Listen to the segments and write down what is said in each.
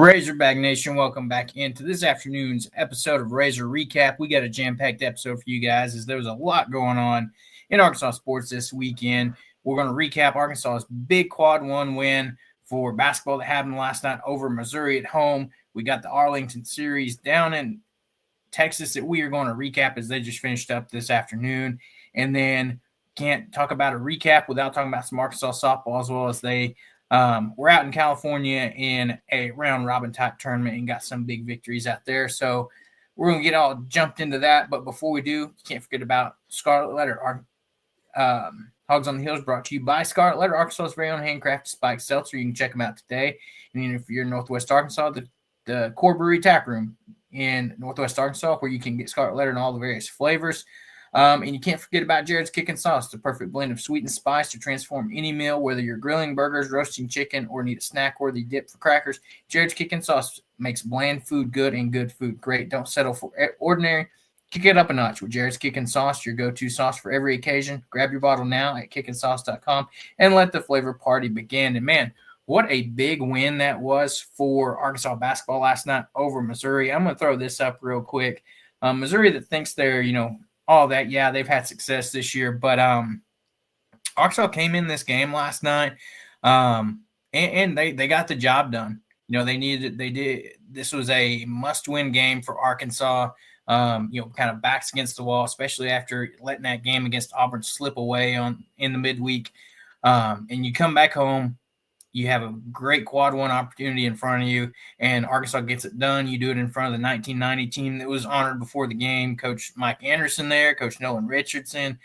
Razorback Nation, welcome back into this afternoon's episode of Razor Recap. We got a jam-packed episode for you guys as there was a lot going on in Arkansas sports this weekend. We're going to recap Arkansas's big quad one win for basketball that happened last night over Missouri at home. We got the Arlington series down in Texas that we are going to recap as they just finished up this afternoon. And then can't talk about a recap without talking about some Arkansas softball as well as they we're out in California in a round-robin type tournament and got some big victories out there. So we're going to get all jumped into that. But before we do, you can't forget about Scarlet Letter. Hogs on the Hills brought to you by Scarlet Letter, Arkansas's very own handcrafted spiked seltzer. You can check them out today. And if you're in Northwest Arkansas, the Core Brewery Tap Room in Northwest Arkansas, where you can get Scarlet Letter in all the various flavors. And you can't forget about Jared's Kickin' Sauce, the perfect blend of sweet and spice to transform any meal, whether you're grilling burgers, roasting chicken, or need a snack-worthy dip for crackers. Jared's Kickin' Sauce makes bland food good and good food great. Don't settle for ordinary. Kick it up a notch with Jared's Kickin' Sauce, your go-to sauce for every occasion. Grab your bottle now at kickinsauce.com and let the flavor party begin. And, man, what a big win that was for Arkansas basketball last night over Missouri. I'm going to throw this up real quick. Missouri that thinks they're, all that, yeah, they've had success this year, but Arkansas came in this game last night, and they got the job done. This was a must-win game for Arkansas. Kind of backs against the wall, especially after letting that game against Auburn slip away in the midweek. And you come back home, you have a great quad one opportunity in front of you, and Arkansas gets it done. You do it in front of the 1990 team that was honored before the game. Coach Mike Anderson there, Coach Nolan Richardson,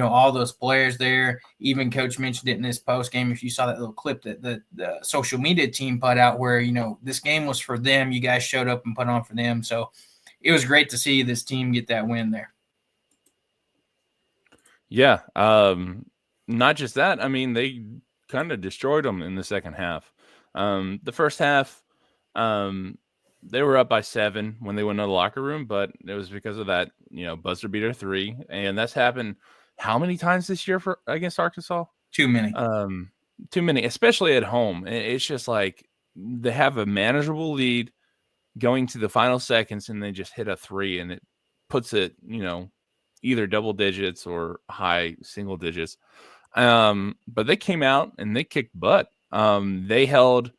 all those players there. Even Coach mentioned it in this post game. If you saw that little clip that the social media team put out where, this game was for them. You guys showed up and put on for them. So it was great to see this team get that win there. Yeah. Not just that. I mean, they kind of destroyed them in the second half. The first half, they were up by 7 when they went to the locker room, but it was because of that, buzzer beater 3. And that's happened how many times this year against Arkansas? Too many. Too many, especially at home. It's just like they have a manageable lead going to the final seconds and they just hit a 3 and it puts it, either double digits or high single digits. But they came out and they kicked butt. They held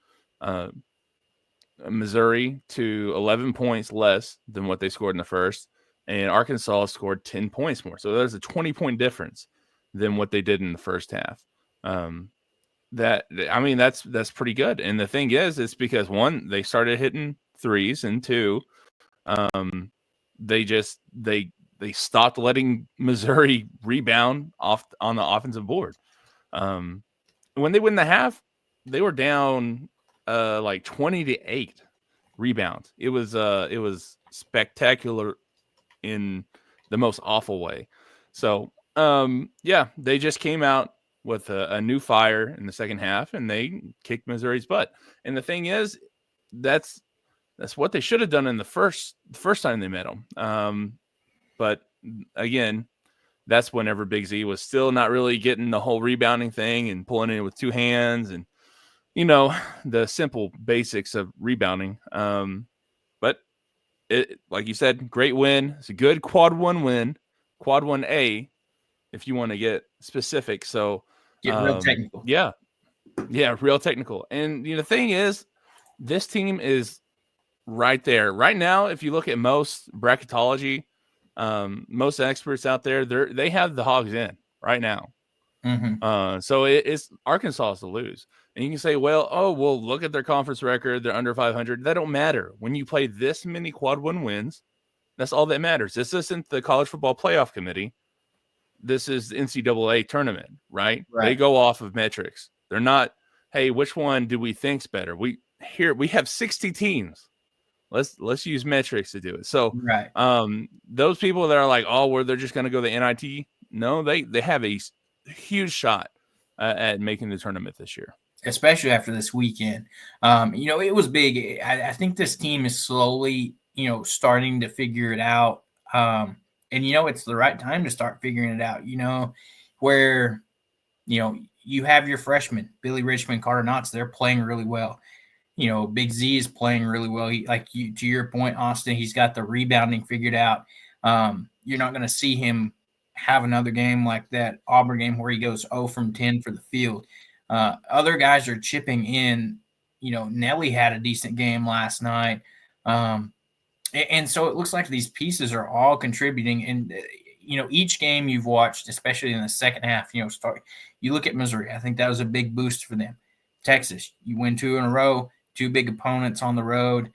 Missouri to 11 points less than what they scored in the first, and Arkansas scored 10 points more. So there's a 20-point difference than what they did in the first half. That's pretty good. And the thing is, it's because 1, they started hitting threes, and 2, they stopped letting Missouri rebound off on the offensive board. When they win the half, they were down like 20-8 rebounds. It was spectacular in the most awful way. So they just came out with a new fire in the second half and they kicked Missouri's butt. And the thing is, that's what they should have done in the first time they met them. But again, that's whenever Big Z was still not really getting the whole rebounding thing and pulling it with 2 hands and, the simple basics of rebounding. But it, like you said, great win. It's a good quad 1 win, quad 1A, if you want to get specific. So get real technical. Yeah, real technical. And the thing is, this team is right there. Right now, if you look at most bracketology, most experts out there, they have the Hogs in right now. Mm-hmm. So it's Arkansas to lose. And you can say, well, look at their conference record. They're under 500. That don't matter. When you play this many quad 1 wins, that's all that matters. This isn't the college football playoff committee. This is the NCAA tournament, right? They go off of metrics. They're not, hey, which one do we think's better? We have 60 teams. Let's use metrics to do it. So those people that are like, they're just going to go the NIT. No, they have a huge shot at making the tournament this year, especially after this weekend. It was big. I think this team is slowly, starting to figure it out. And it's the right time to start figuring it out. Where you have your freshmen, Billy Richmond, Carter Knotts, they're playing really well. Big Z is playing really well. To your point, Austin, he's got the rebounding figured out. You're not going to see him have another game like that Auburn game where he goes 0 from 10 for the field. Other guys are chipping in. Nelly had a decent game last night. And so it looks like these pieces are all contributing. And, each game you've watched, especially in the second half, you look at Missouri. I think that was a big boost for them. Texas, you win 2 in a row, 2 big opponents on the road.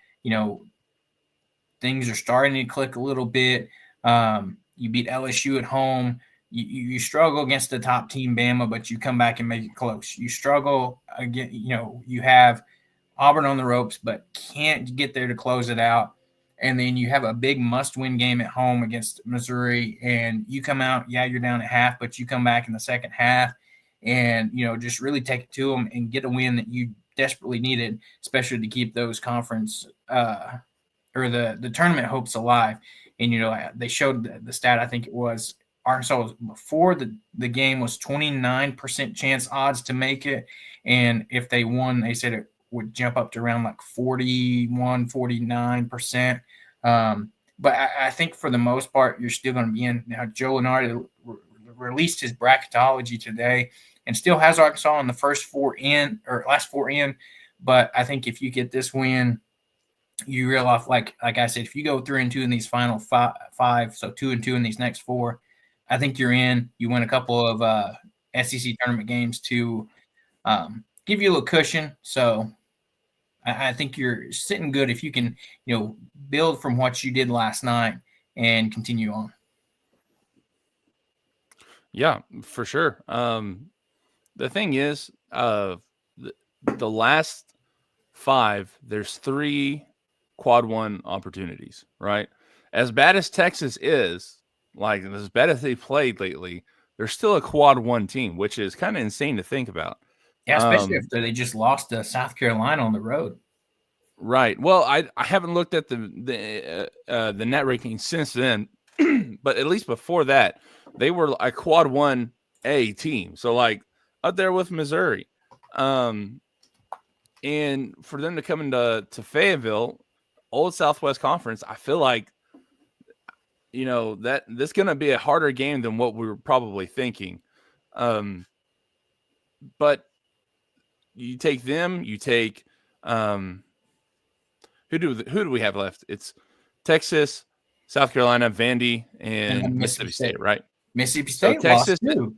Things are starting to click a little bit. You beat LSU at home. You struggle against the top team, Bama, but you come back and make it close. You struggle again. You have Auburn on the ropes, but can't get there to close it out. And then you have a big must-win game at home against Missouri, and you come out, you're down at half, but you come back in the second half and, just really take it to them and get a win that you desperately needed, especially to keep those conference or the tournament hopes alive. And, they showed the stat, I think it was Arkansas before the game was 29% chance odds to make it. And if they won, they said it would jump up to around like 41, 49%. But I think for the most part, you're still going to be in. Now, Joe Lenardi released his bracketology today and still has Arkansas in the last 4 in. But I think if you get this win, you realize, like I said, if you go 3-2 in these final five, so 2-2 in these next 4, I think you're in. You win a couple of SEC tournament games to give you a little cushion. So I think you're sitting good if you can, build from what you did last night and continue on. Yeah, for sure. The thing is, the last 5, there's 3 quad 1 opportunities, right? As bad as Texas is, like as bad as they played lately, they're still a quad 1 team, which is kind of insane to think about. Yeah, especially after they just lost to South Carolina on the road. Right. Well, I haven't looked at the net rankings since then, but at least before that, they were a quad 1A team. So like up there with Missouri. And for them to come into Fayetteville, Old Southwest Conference, I feel like, that this is going to be a harder game than what we were probably thinking. But you take them, you take who do we have left? It's Texas, South Carolina, Vandy, and Mississippi State, right? Mississippi State so Texas, lost too.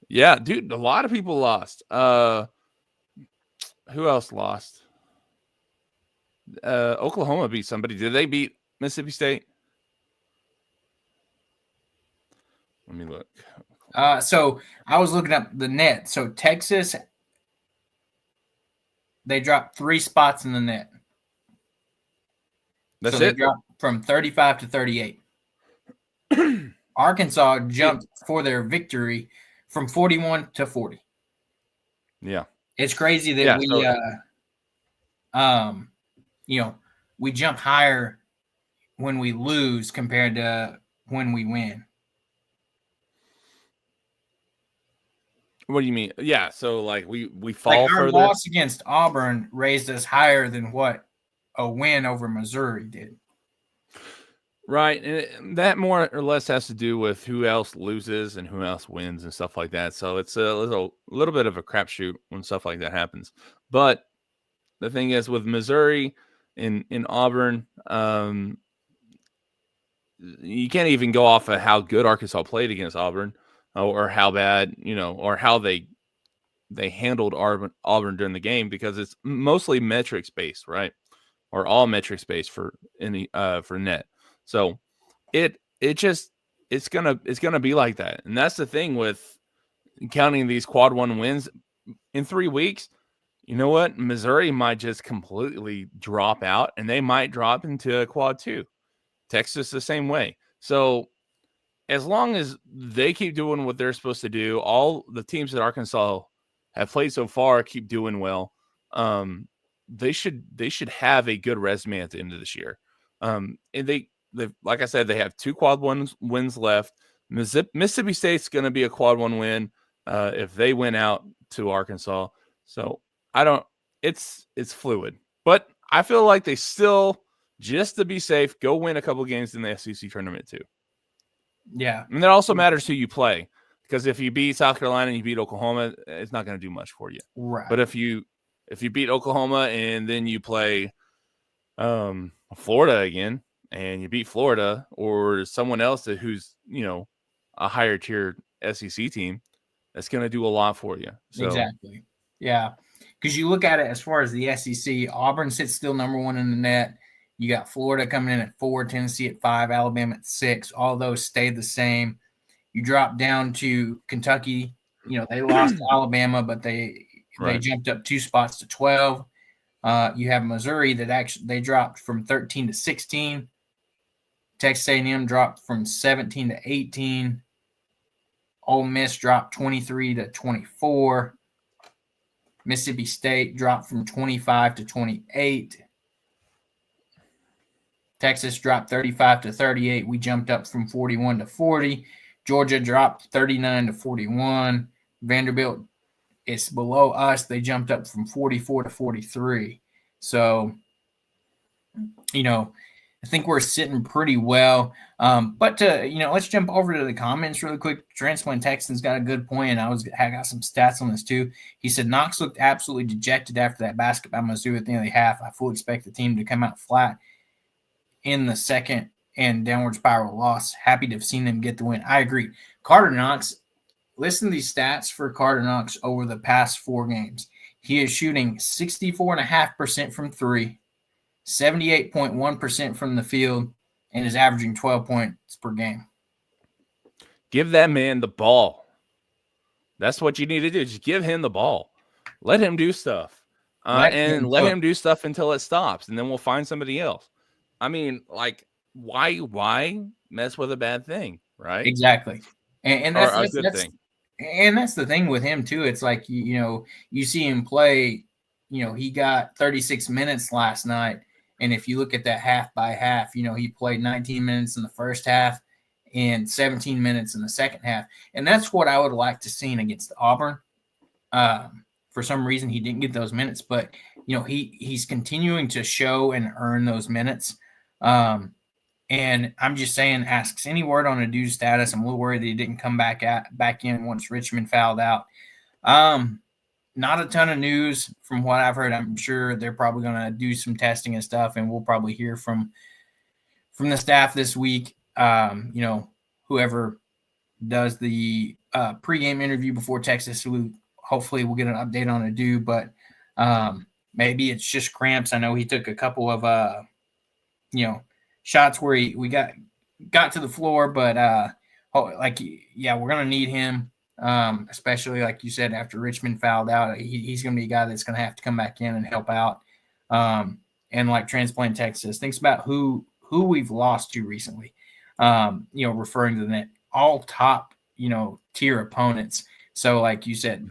Yeah, dude, a lot of people lost. Who else lost? Oklahoma beat somebody. Did they beat Mississippi State? Let me look. So I was looking up the net. So Texas, they dropped 3 spots in the net. That's so it? They dropped from 35 to 38. Arkansas jumped for their victory from 41 to 40. Yeah. It's crazy that we jump higher when we lose compared to when we win. What do you mean? Yeah, so like we fall like our further. Loss against Auburn raised us higher than what a win over Missouri did. Right, and that more or less has to do with who else loses and who else wins and stuff like that. So it's a little bit of a crapshoot when stuff like that happens. But the thing is, with Missouri in Auburn, you can't even go off of how good Arkansas played against Auburn or how bad, or how they handled Auburn during the game, because it's mostly metrics based, right? Or all metrics based for net. So it's gonna be like that. And that's the thing with counting these quad 1 wins in 3 weeks. You know what? Missouri might just completely drop out and they might drop into a quad 2. Texas the same way. So as long as they keep doing what they're supposed to do, all the teams that Arkansas have played so far keep doing well. They should have a good resume at the end of this year. And they like I said, they have 2 quad 1 wins left. Mississippi State's going to be a quad 1 win if they win out to Arkansas. So I don't it's fluid. But I feel like they still, just to be safe, go win a couple games in the SEC tournament too. Yeah. And it also matters who you play, because if you beat South Carolina and you beat Oklahoma, it's not going to do much for you. Right. But if you beat Oklahoma and then you play Florida again and you beat Florida or someone else who's, a higher tier SEC team, that's going to do a lot for you. So. Exactly. Yeah. Because you look at it as far as the SEC, Auburn sits still number 1 in the net. You got Florida coming in at 4, Tennessee at 5, Alabama at 6. All those stayed the same. You drop down to Kentucky. They lost to Alabama, but they jumped up 2 spots to 12. You have Missouri that they dropped from 13 to 16. Texas A&M dropped from 17 to 18. Ole Miss dropped 23 to 24. Mississippi State dropped from 25 to 28. Texas dropped 35 to 38. We jumped up from 41 to 40. Georgia dropped 39 to 41. Vanderbilt is below us. They jumped up from 44 to 43. So, I think we're sitting pretty well. But let's jump over to the comments really quick. Transplant Texans got a good point, and I got some stats on this too. He said Knox looked absolutely dejected after that basket by Mizzou at the end of the half. I fully expect the team to come out flat in the second and downward spiral loss. Happy to have seen them get the win. I agree. Carter Knox, listen to these stats for Carter Knox over the past 4 games. He is shooting 64.5% from 3. 78.1% from the field, and is averaging 12 points per game. Give that man the ball. That's what you need to do. Just give him the ball. Let him do stuff. Let him do stuff until it stops, and then we'll find somebody else. I mean, why mess with a bad thing, right? Exactly. And that's a good thing. And that's the thing with him, too. It's like, you see him play, he got 36 minutes last night. And if you look at that half by half, he played 19 minutes in the first half and 17 minutes in the second half. And that's what I would like to see against Auburn. For some reason, he didn't get those minutes, but, he's continuing to show and earn those minutes. And I'm just saying, asks any word on a dude's status. I'm a little worried that he didn't come back in once Richmond fouled out. Not a ton of news from what I've heard. I'm sure they're probably going to do some testing and stuff, and we'll probably hear from the staff this week. Whoever does the pregame interview before Texas, hopefully we'll get an update on Adu, but maybe it's just cramps. I know he took a couple of shots where we got to the floor, but we're going to need him. Especially like you said, after Richmond fouled out, he's going to be a guy that's going to have to come back in and help out. And like Transplant Texas, thinks about who we've lost to recently. Referring to the all top, tier opponents. So like you said,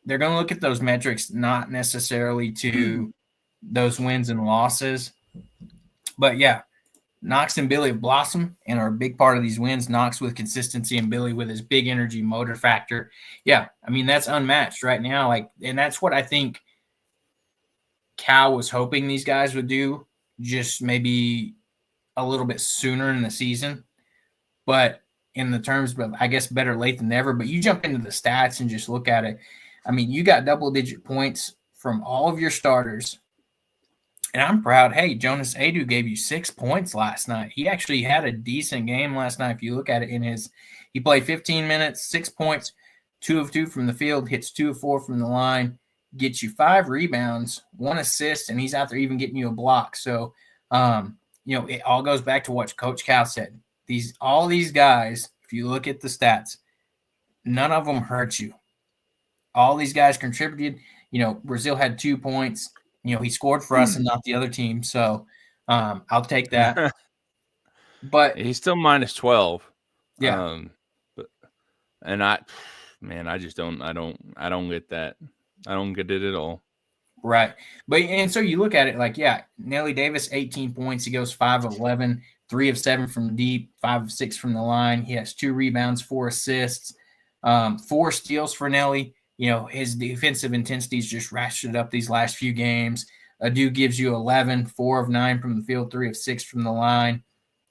they're going to look at those metrics, not necessarily to those wins and losses. But yeah, Knox and Billy have blossomed and are a big part of these wins. Knox with consistency and Billy with his big energy motor factor. Yeah, I mean, that's unmatched right now. And that's what I think Cal was hoping these guys would do, just maybe a little bit sooner in the season. But in the terms of, I guess, better late than never. But you jump into the stats and just look at it. I mean, you got double-digit points from all of your starters. And I'm proud. Hey, Jonas Adu gave you 6 points last night. He actually had a decent game last night. If you look at it he played 15 minutes, 6 points, 2 of 2 from the field, hits 2 of 4 from the line, gets you 5 rebounds, 1 assist, and he's out there even getting you a block. So, it all goes back to what Coach Cal said. All these guys, if you look at the stats, none of them hurt you. All these guys contributed. Brazil had 2 points. He scored for us and not the other team. So I'll take that. But he's still minus 12. Yeah. I just don't get that. I don't get it at all. Right. And so you look at it Nelly Davis, 18 points. He goes 5 of 11, 3 of 7 from deep, 5 of 6 from the line. He has 2 rebounds, 4 assists, 4 steals for Nelly. his defensive intensity's just ratcheted up these last few games. Adu gives you 11, 4 of 9 from the field, 3 of 6 from the line,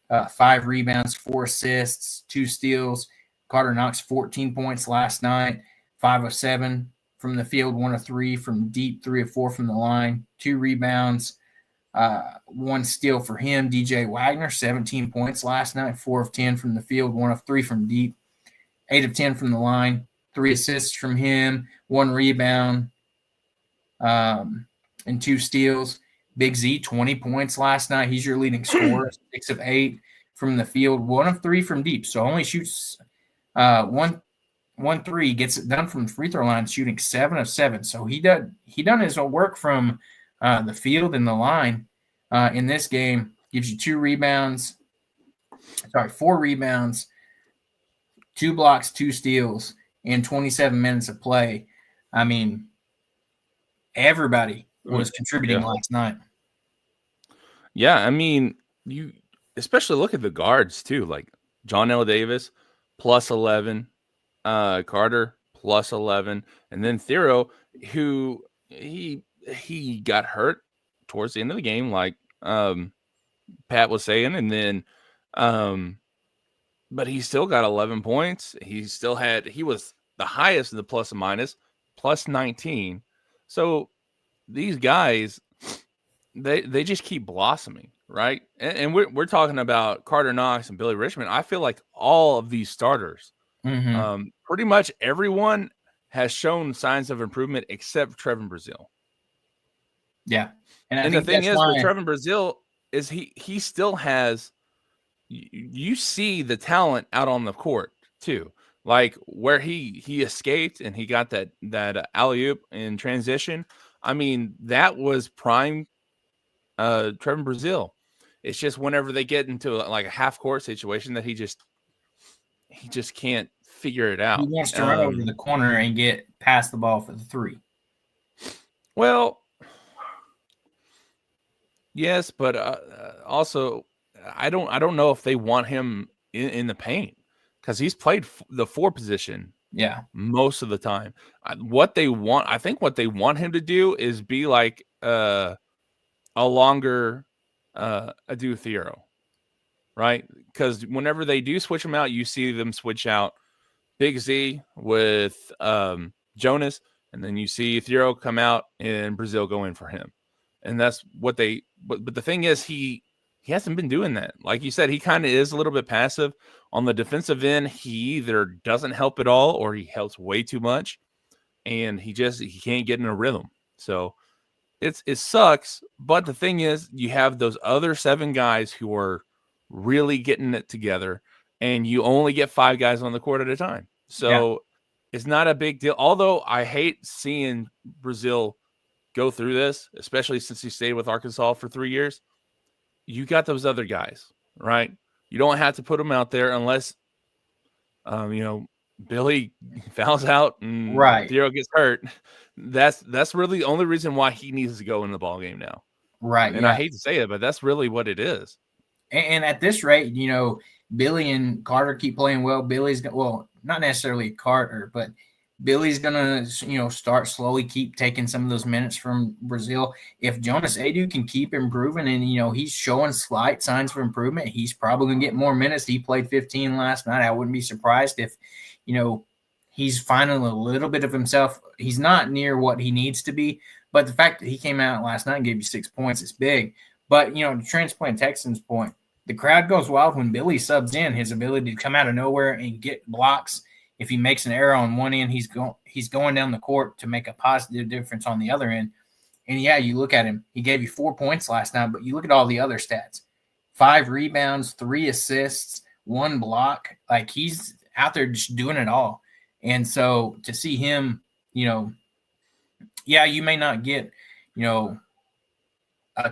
5 rebounds, 4 assists, 2 steals. Carter Knox, 14 points last night, 5 of 7 from the field, 1 of 3 from deep, 3 of 4 from the line, 2 rebounds, 1 steal for him. DJ Wagner, 17 points last night, 4 of 10 from the field, 1 of 3 from deep, 8 of 10 from the line, 3 assists from him, 1 rebound, and 2 steals. Big Z, 20 points last night. He's your leading scorer, 6 of 8 from the field, 1 of 3 from deep. So only shoots one 3, gets it done from the free throw line, shooting 7 of 7. So he done his work from the field and the line in this game. Gives you 4 rebounds, 2 blocks, 2 steals, in 27 minutes of play. I mean, everybody was contributing last night. Yeah, I mean, you especially look at the guards too, like John L. Davis plus 11, Carter plus 11, and then Thero, who he got hurt towards the end of the game, like Pat was saying, and then but he still got 11 points. He was the highest in the plus and minus, plus 19. So these guys, they just keep blossoming, right? And we're talking about Carter Knox and Billy Richmond. I feel like all of these starters, pretty much everyone has shown signs of improvement except Trevin Brazile. Yeah, and the thing is with Trevin Brazile is he still has. You see the talent out on the court too, like where he escaped and he got that alley-oop in transition. I mean, that was prime Trevin Brazile. It's just whenever they get into like a half court situation that he just can't figure it out. He wants to run over the corner and get past the ball for the 3. Well, yes, but also I don't know if they want him in the paint because he's played the 4 position. Yeah, most of the time. I think what they want him to do is be like a longer Adu Thero, right? Because whenever they do switch him out, you see them switch out Big Z with Jonas, and then you see Thero come out and Brazile go in for him, and that's what they. But the thing is, he hasn't been doing that. Like you said, he kind of is a little bit passive. On the defensive end, he either doesn't help at all or he helps way too much, and he can't get in a rhythm. So it sucks. But the thing is, you have those other 7 guys who are really getting it together, and you only get 5 guys on the court at a time. So it's not a big deal. Although I hate seeing Brazile go through this, especially since he stayed with Arkansas for 3 years. You got those other guys, right? You don't have to put them out there unless, Billy fouls out and Thero gets hurt. That's really the only reason why he needs to go in the ball game now, right? And I hate to say it, but that's really what it is. And at this rate, Billy and Carter keep playing well. Not necessarily Carter, but Billy's gonna, start slowly keep taking some of those minutes from Brazile. If Jonas Adu can keep improving and he's showing slight signs of improvement, he's probably gonna get more minutes. He played 15 last night. I wouldn't be surprised if, he's finding a little bit of himself. He's not near what he needs to be, but the fact that he came out last night and gave you 6 points is big. But to transplant Texans' point, the crowd goes wild when Billy subs in. His ability to come out of nowhere and get blocks. If he makes an error on one end, he's going down the court to make a positive difference on the other end. And you look at him. He gave you 4 points last night, but you look at all the other stats: 5 rebounds, 3 assists, 1 block. Like, he's out there just doing it all. And so to see him, you may not get, a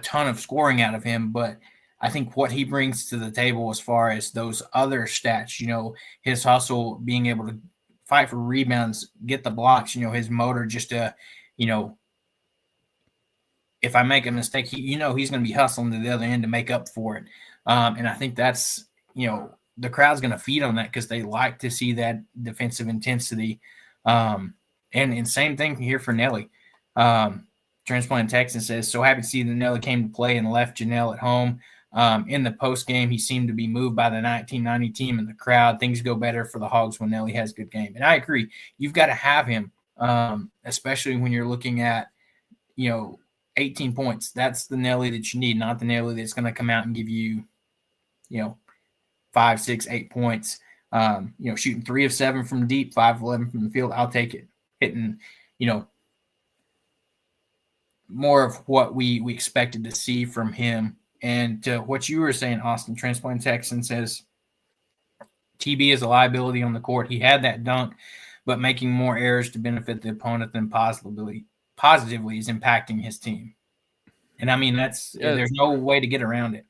ton of scoring out of him, but I think what he brings to the table as far as those other stats, his hustle, being able to fight for rebounds, get the blocks, his motor just to, if I make a mistake, he's going to be hustling to the other end to make up for it. And I think that's, the crowd's going to feed on that because they like to see that defensive intensity. And same thing here for Nelly. Transplant Texan says, so happy to see that Nelly came to play and left Janelle at home. In the post game, he seemed to be moved by the 1990 team and the crowd. Things go better for the Hogs when Nelly has a good game. And I agree. You've got to have him, especially when you're looking at, 18 points. That's the Nelly that you need, not the Nelly that's going to come out and give you, 5, 6, 8 points. Shooting 3 of 7 from deep, 5 of 11 from the field. I'll take it. Hitting, more of what we expected to see from him. And to what you were saying, Austin, Transplant Texan says TB is a liability on the court. He had that dunk, but making more errors to benefit the opponent than positively is impacting his team. And I mean, there's no way to get around it.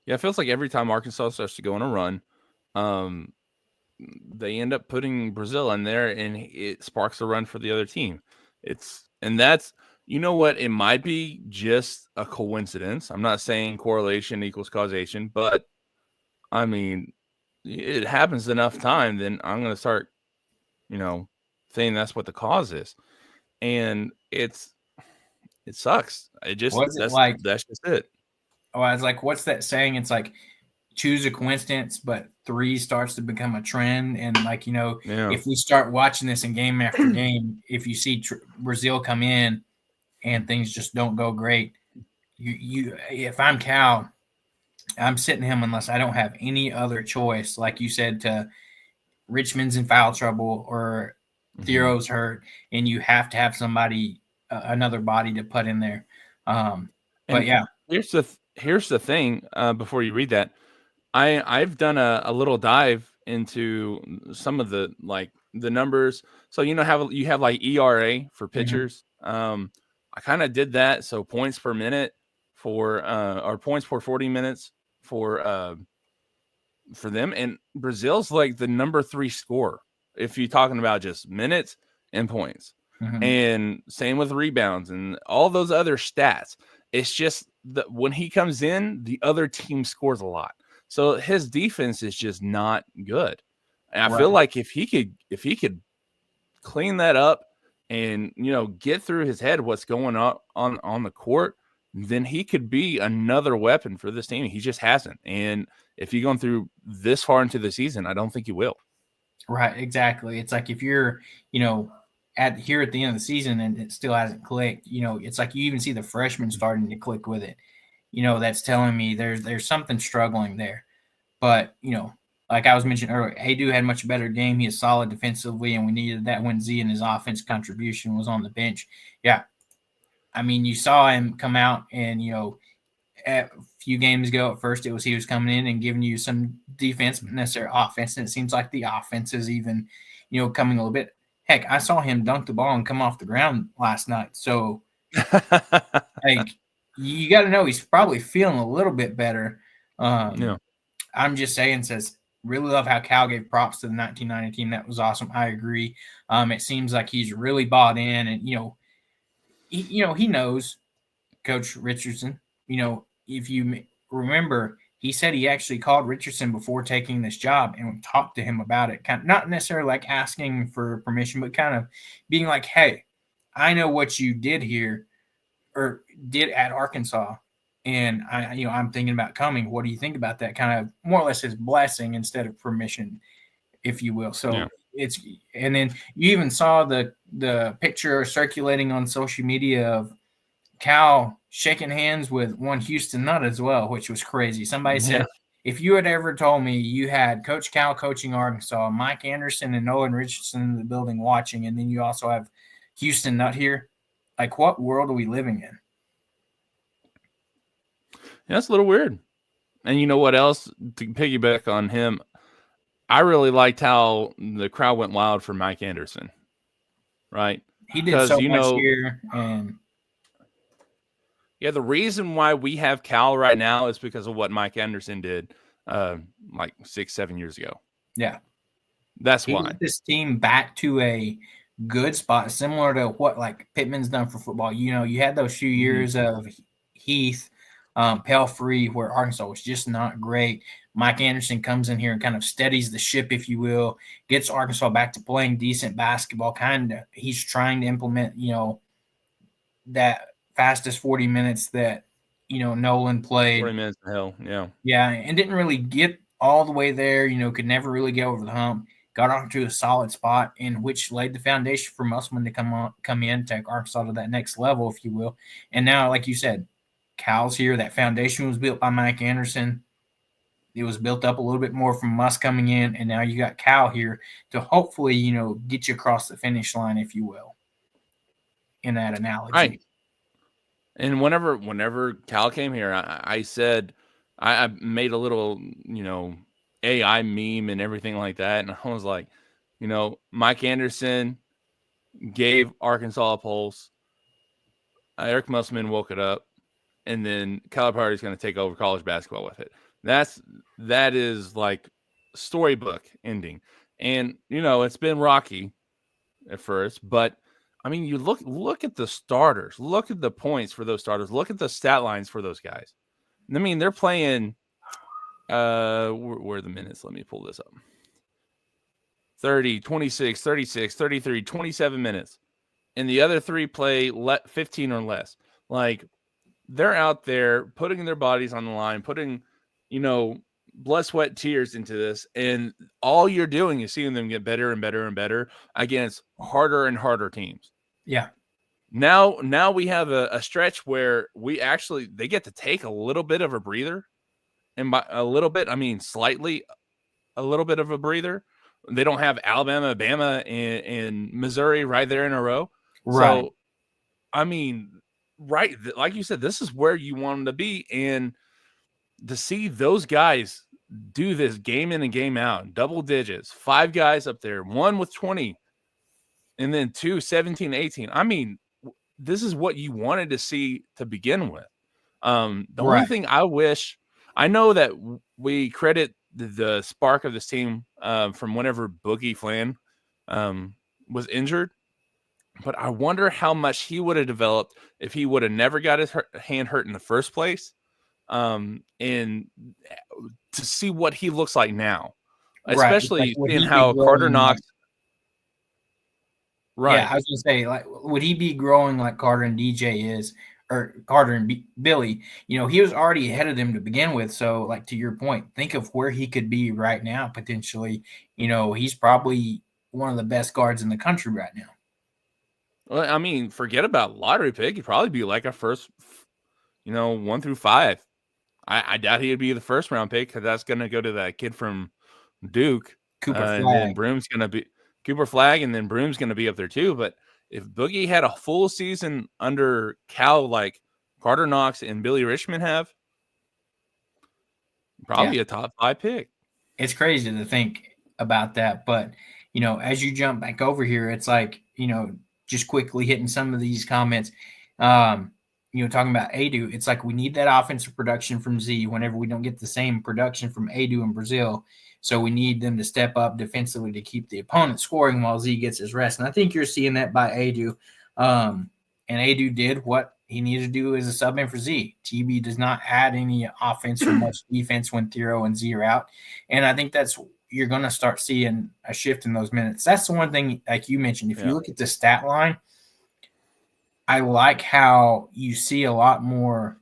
Yeah, it feels like every time Arkansas starts to go on a run, they end up putting Brazil in there, and it sparks a run for the other team. That's you know what? It might be just a coincidence. I'm not saying correlation equals causation, but I mean, it happens enough time, then I'm going to start, saying that's what the cause is. And it sucks. That's just it. Oh, I was like, what's that saying? It's like, choose a coincidence, but 3 starts to become a trend. And if we start watching this in game after game, if you see Brazil come in and things just don't go great, if I'm Cal, I'm sitting him unless I don't have any other choice. Like you said, to Richmond's in foul trouble or Thero's hurt, and you have to have somebody, another body to put in there. But yeah, here's the thing. Before you read that, I've done a little dive into some of the numbers. So you have like ERA for pitchers. I kind of did that. So points per minute or points per 40 minutes for them. And Brazil's like the number 3 scorer if you're talking about just minutes and points. And same with rebounds and all those other stats. It's just that when he comes in, the other team scores a lot. So his defense is just not good. And I feel like if he could clean that up and, get through his head what's going on the court, then he could be another weapon for this team. He just hasn't. And if you're going through this far into the season, I don't think he will. Right, exactly. It's like if you're, at the end of the season and it still hasn't clicked, it's like you even see the freshmen starting to click with it. That's telling me there's something struggling there. But, like I was mentioning earlier, Haydu had much better game. He is solid defensively, and we needed that when Z and his offense contribution was on the bench. Yeah. I mean, you saw him come out and, a few games ago at first he was coming in and giving you some defense, but necessarily offense. And it seems like the offense is even, coming a little bit. Heck, I saw him dunk the ball and come off the ground last night. So, you got to know he's probably feeling a little bit better. I'm just saying, says, really love how Cal gave props to the 1990 team. That was awesome. I agree. It seems like he's really bought in, and he knows Coach Richardson. If you remember, he said he actually called Richardson before taking this job and talked to him about it. Kind of, not necessarily like asking for permission, but kind of being like, "Hey, I know what you did here or did at Arkansas, and I'm thinking about coming. What do you think about that?" Kind of more or less his blessing instead of permission, if you will. So and then you even saw the picture circulating on social media of Cal shaking hands with one Houston Nutt as well, which was crazy. Somebody said, if you had ever told me you had Coach Cal coaching Arkansas, Mike Anderson and Nolan Richardson in the building watching, and then you also have Houston Nutt here, like what world are we living in? Yeah, that's a little weird. And you know what else? To piggyback on him, I really liked how the crowd went wild for Mike Anderson. Right? He did so much here. And yeah, the reason why we have Cal right now is because of what Mike Anderson did like 6-7 years ago. Yeah. That's why. Got this team back to a good spot, similar to what like Pittman's done for football. You had those few years of Heath, Pelfrey, where Arkansas was just not great. Mike Anderson comes in here and kind of steadies the ship, if you will, gets Arkansas back to playing decent basketball. He's trying to implement, that fastest 40 minutes that, Nolan played. 40 minutes of hell, yeah. Yeah, and didn't really get all the way there, could never really get over the hump. Got off to a solid spot, in which laid the foundation for Musselman to come in, take Arkansas to that next level, if you will. And now, like you said, Cal's here. That foundation was built by Mike Anderson. It was built up a little bit more from Muss coming in, and now you got Cal here to hopefully, get you across the finish line, if you will, in that analogy. Right. And whenever Cal came here, I said, I made a little, AI meme and everything like that. And I was like, Mike Anderson gave Arkansas a pulse. Eric Musselman woke it up. And then Calipari is going to take over college basketball with it. That is like storybook ending. And, it's been rocky at first, but I mean, you look at the starters, look at the points for those starters, look at the stat lines for those guys. I mean, they're playing, where are the minutes? Let me pull this up. 30, 26, 36, 33, 27 minutes. And the other three play 15 or less. Like, they're out there putting their bodies on the line, putting, blood, sweat, tears into this. And all you're doing is seeing them get better and better and better against harder and harder teams. Yeah. Now we have a stretch where they get to take a little bit of a breather. And by a little bit, I mean slightly a little bit of a breather. They don't have Alabama, Bama, and Missouri right there in a row. Right. So, I mean, right, like you said, this is where you want them to be. And to see those guys do this game in and game out, double digits, 5 guys up there, 1 with 20, and then 2, 17, 18. I mean, this is what you wanted to see to begin with. The only thing I know that we credit the spark of this team from whenever Boogie Flan was injured, but I wonder how much he would have developed if he would have never got his hand hurt in the first place. And to see what he looks like now, especially seeing how Carter Knox. Right. Yeah, I was going to say, like, would he be growing like Carter and DJ is, or Carter and Billy? He was already ahead of them to begin with. So, like, to your point, think of where he could be right now, potentially. He's probably one of the best guards in the country right now. Well, I mean, forget about lottery pick. He'd probably be like a first, 1 through 5. I doubt he'd be the first round pick because that's going to go to that kid from Duke. Cooper Flag. And then Broom's going to be Cooper Flag, and then Broom's going to be up there too. But if Boogie had a full season under Cal like Carter Knox and Billy Richmond have, probably a top 5 pick. It's crazy to think about that. But, as you jump back over here, it's like, just quickly hitting some of these comments, talking about Adu, it's like we need that offensive production from Z whenever we don't get the same production from Adu in Brazil. So we need them to step up defensively to keep the opponent scoring while Z gets his rest. And I think you're seeing that by Adu. And Adu did what he needed to do as a sub in for Z. TB does not add any offense or much defense when Thero and Z are out. And I think you're going to start seeing a shift in those minutes. That's the one thing, like you mentioned, if you look at the stat line, I like how you see a lot more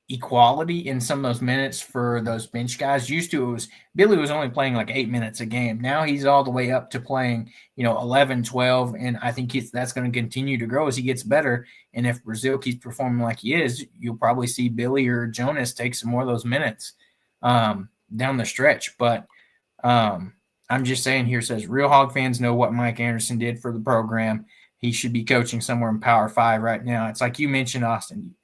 equality in some of those minutes for those bench guys. Used to, Billy was only playing like 8 minutes a game. Now he's all the way up to playing, 11, 12, and I think that's going to continue to grow as he gets better. And if Brazil keeps performing like he is, you'll probably see Billy or Jonas take some more of those minutes down the stretch. But I'm just saying here, says real Hog fans know what Mike Anderson did for the program. He should be coaching somewhere in Power 5 right now. It's like you mentioned, Austin.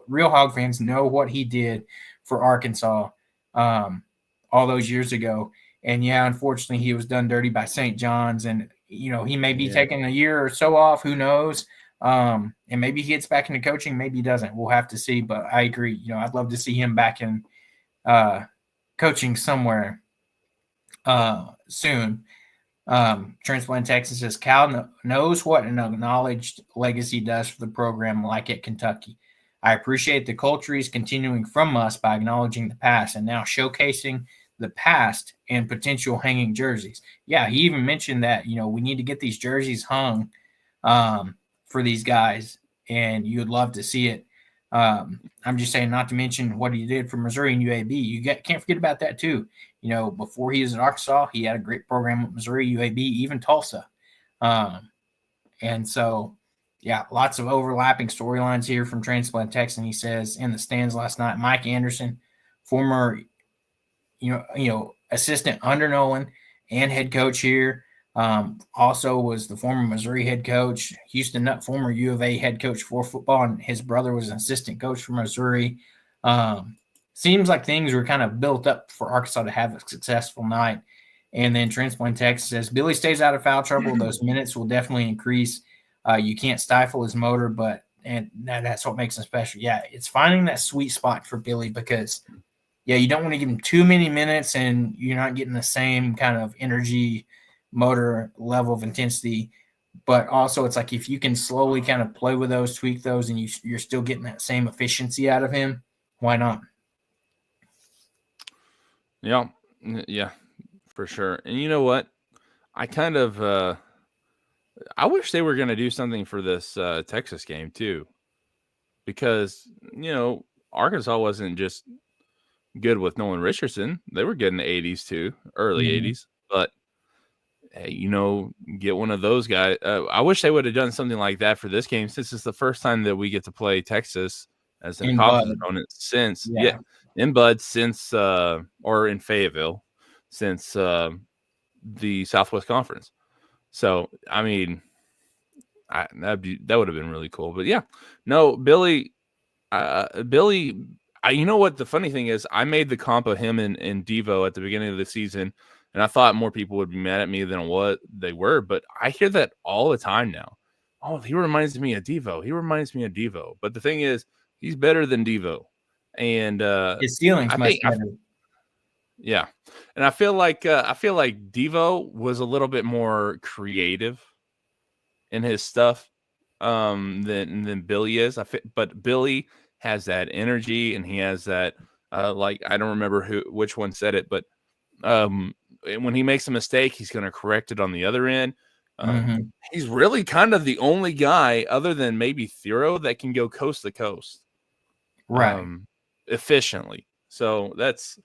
Real Hog fans know what he did for Arkansas all those years ago. And, unfortunately, he was done dirty by St. John's. And, he may be taking a year or so off. Who knows? And maybe he gets back into coaching. Maybe he doesn't. We'll have to see. But I agree. I'd love to see him back in coaching somewhere soon. Transplant Texas says Cal knows what an acknowledged legacy does for the program, like at Kentucky. I appreciate the culture he's continuing from us by acknowledging the past and now showcasing the past and potential hanging jerseys. Yeah, he even mentioned that, we need to get these jerseys hung for these guys, and you would love to see it. I'm just saying, not to mention what he did for Missouri and UAB. Can't forget about that too. Before he was at Arkansas, he had a great program at Missouri, UAB, even Tulsa. And so, yeah, lots of overlapping storylines here from Transplant Texan. He says in the stands last night, Mike Anderson, former, assistant under Nolan and head coach here. Also was the former Missouri head coach, Houston Nutt, former U of A head coach for football, and his brother was an assistant coach for Missouri. Seems like things were kind of built up for Arkansas to have a successful night. And then Transplant Texas says, Billy stays out of foul trouble. Those minutes will definitely increase. You can't stifle his motor, and that's what makes him special. Yeah, it's finding that sweet spot for Billy because, you don't want to give him too many minutes and you're not getting the same kind of energy, motor level of intensity. But also it's like if you can slowly kind of play with those, tweak those, and you're still getting that same efficiency out of him, why not? Yeah, for sure. And you know what? I kind of I wish they were going to do something for this Texas game too, because Arkansas wasn't just good with Nolan Richardson; they were good in the '80s too, early '80s. But hey, get one of those guys. I wish they would have done something like that for this game, since it's the first time that we get to play Texas as a conference opponent since in Bud since or in Fayetteville since the Southwest Conference. So I mean, that would have been really cool. But yeah, no, Billy. You know what the funny thing is? I made the comp of him and Devo at the beginning of the season, and I thought more people would be mad at me than what they were. But I hear that all the time now. Oh, he reminds me of Devo. He reminds me of Devo. But the thing is, he's better than Devo, and his ceiling's much better. Yeah, and I feel like Devo was a little bit more creative in his stuff than Billy is. But Billy has that energy, and he has that I don't remember which one said it, but when he makes a mistake, he's going to correct it on the other end. He's really kind of the only guy, other than maybe Thero, that can go coast to coast, right, efficiently. So that's.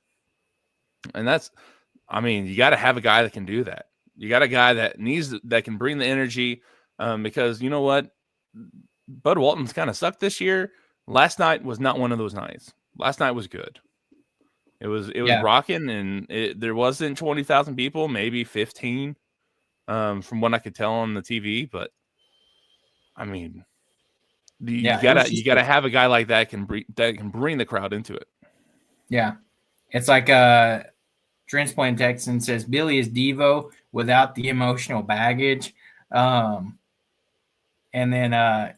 I mean, you got to have a guy that can do that. You got a guy that can bring the energy, because you know what, Bud Walton's kind of sucked this year. Last night was not one of those nights. Last night was good. It was rocking, and there wasn't 20,000 people, maybe 15, from what I could tell on the TV. But I mean, you gotta have a guy like that can bring the crowd into it. Yeah, it's like Transplant Texan says Billy is Devo without the emotional baggage. And then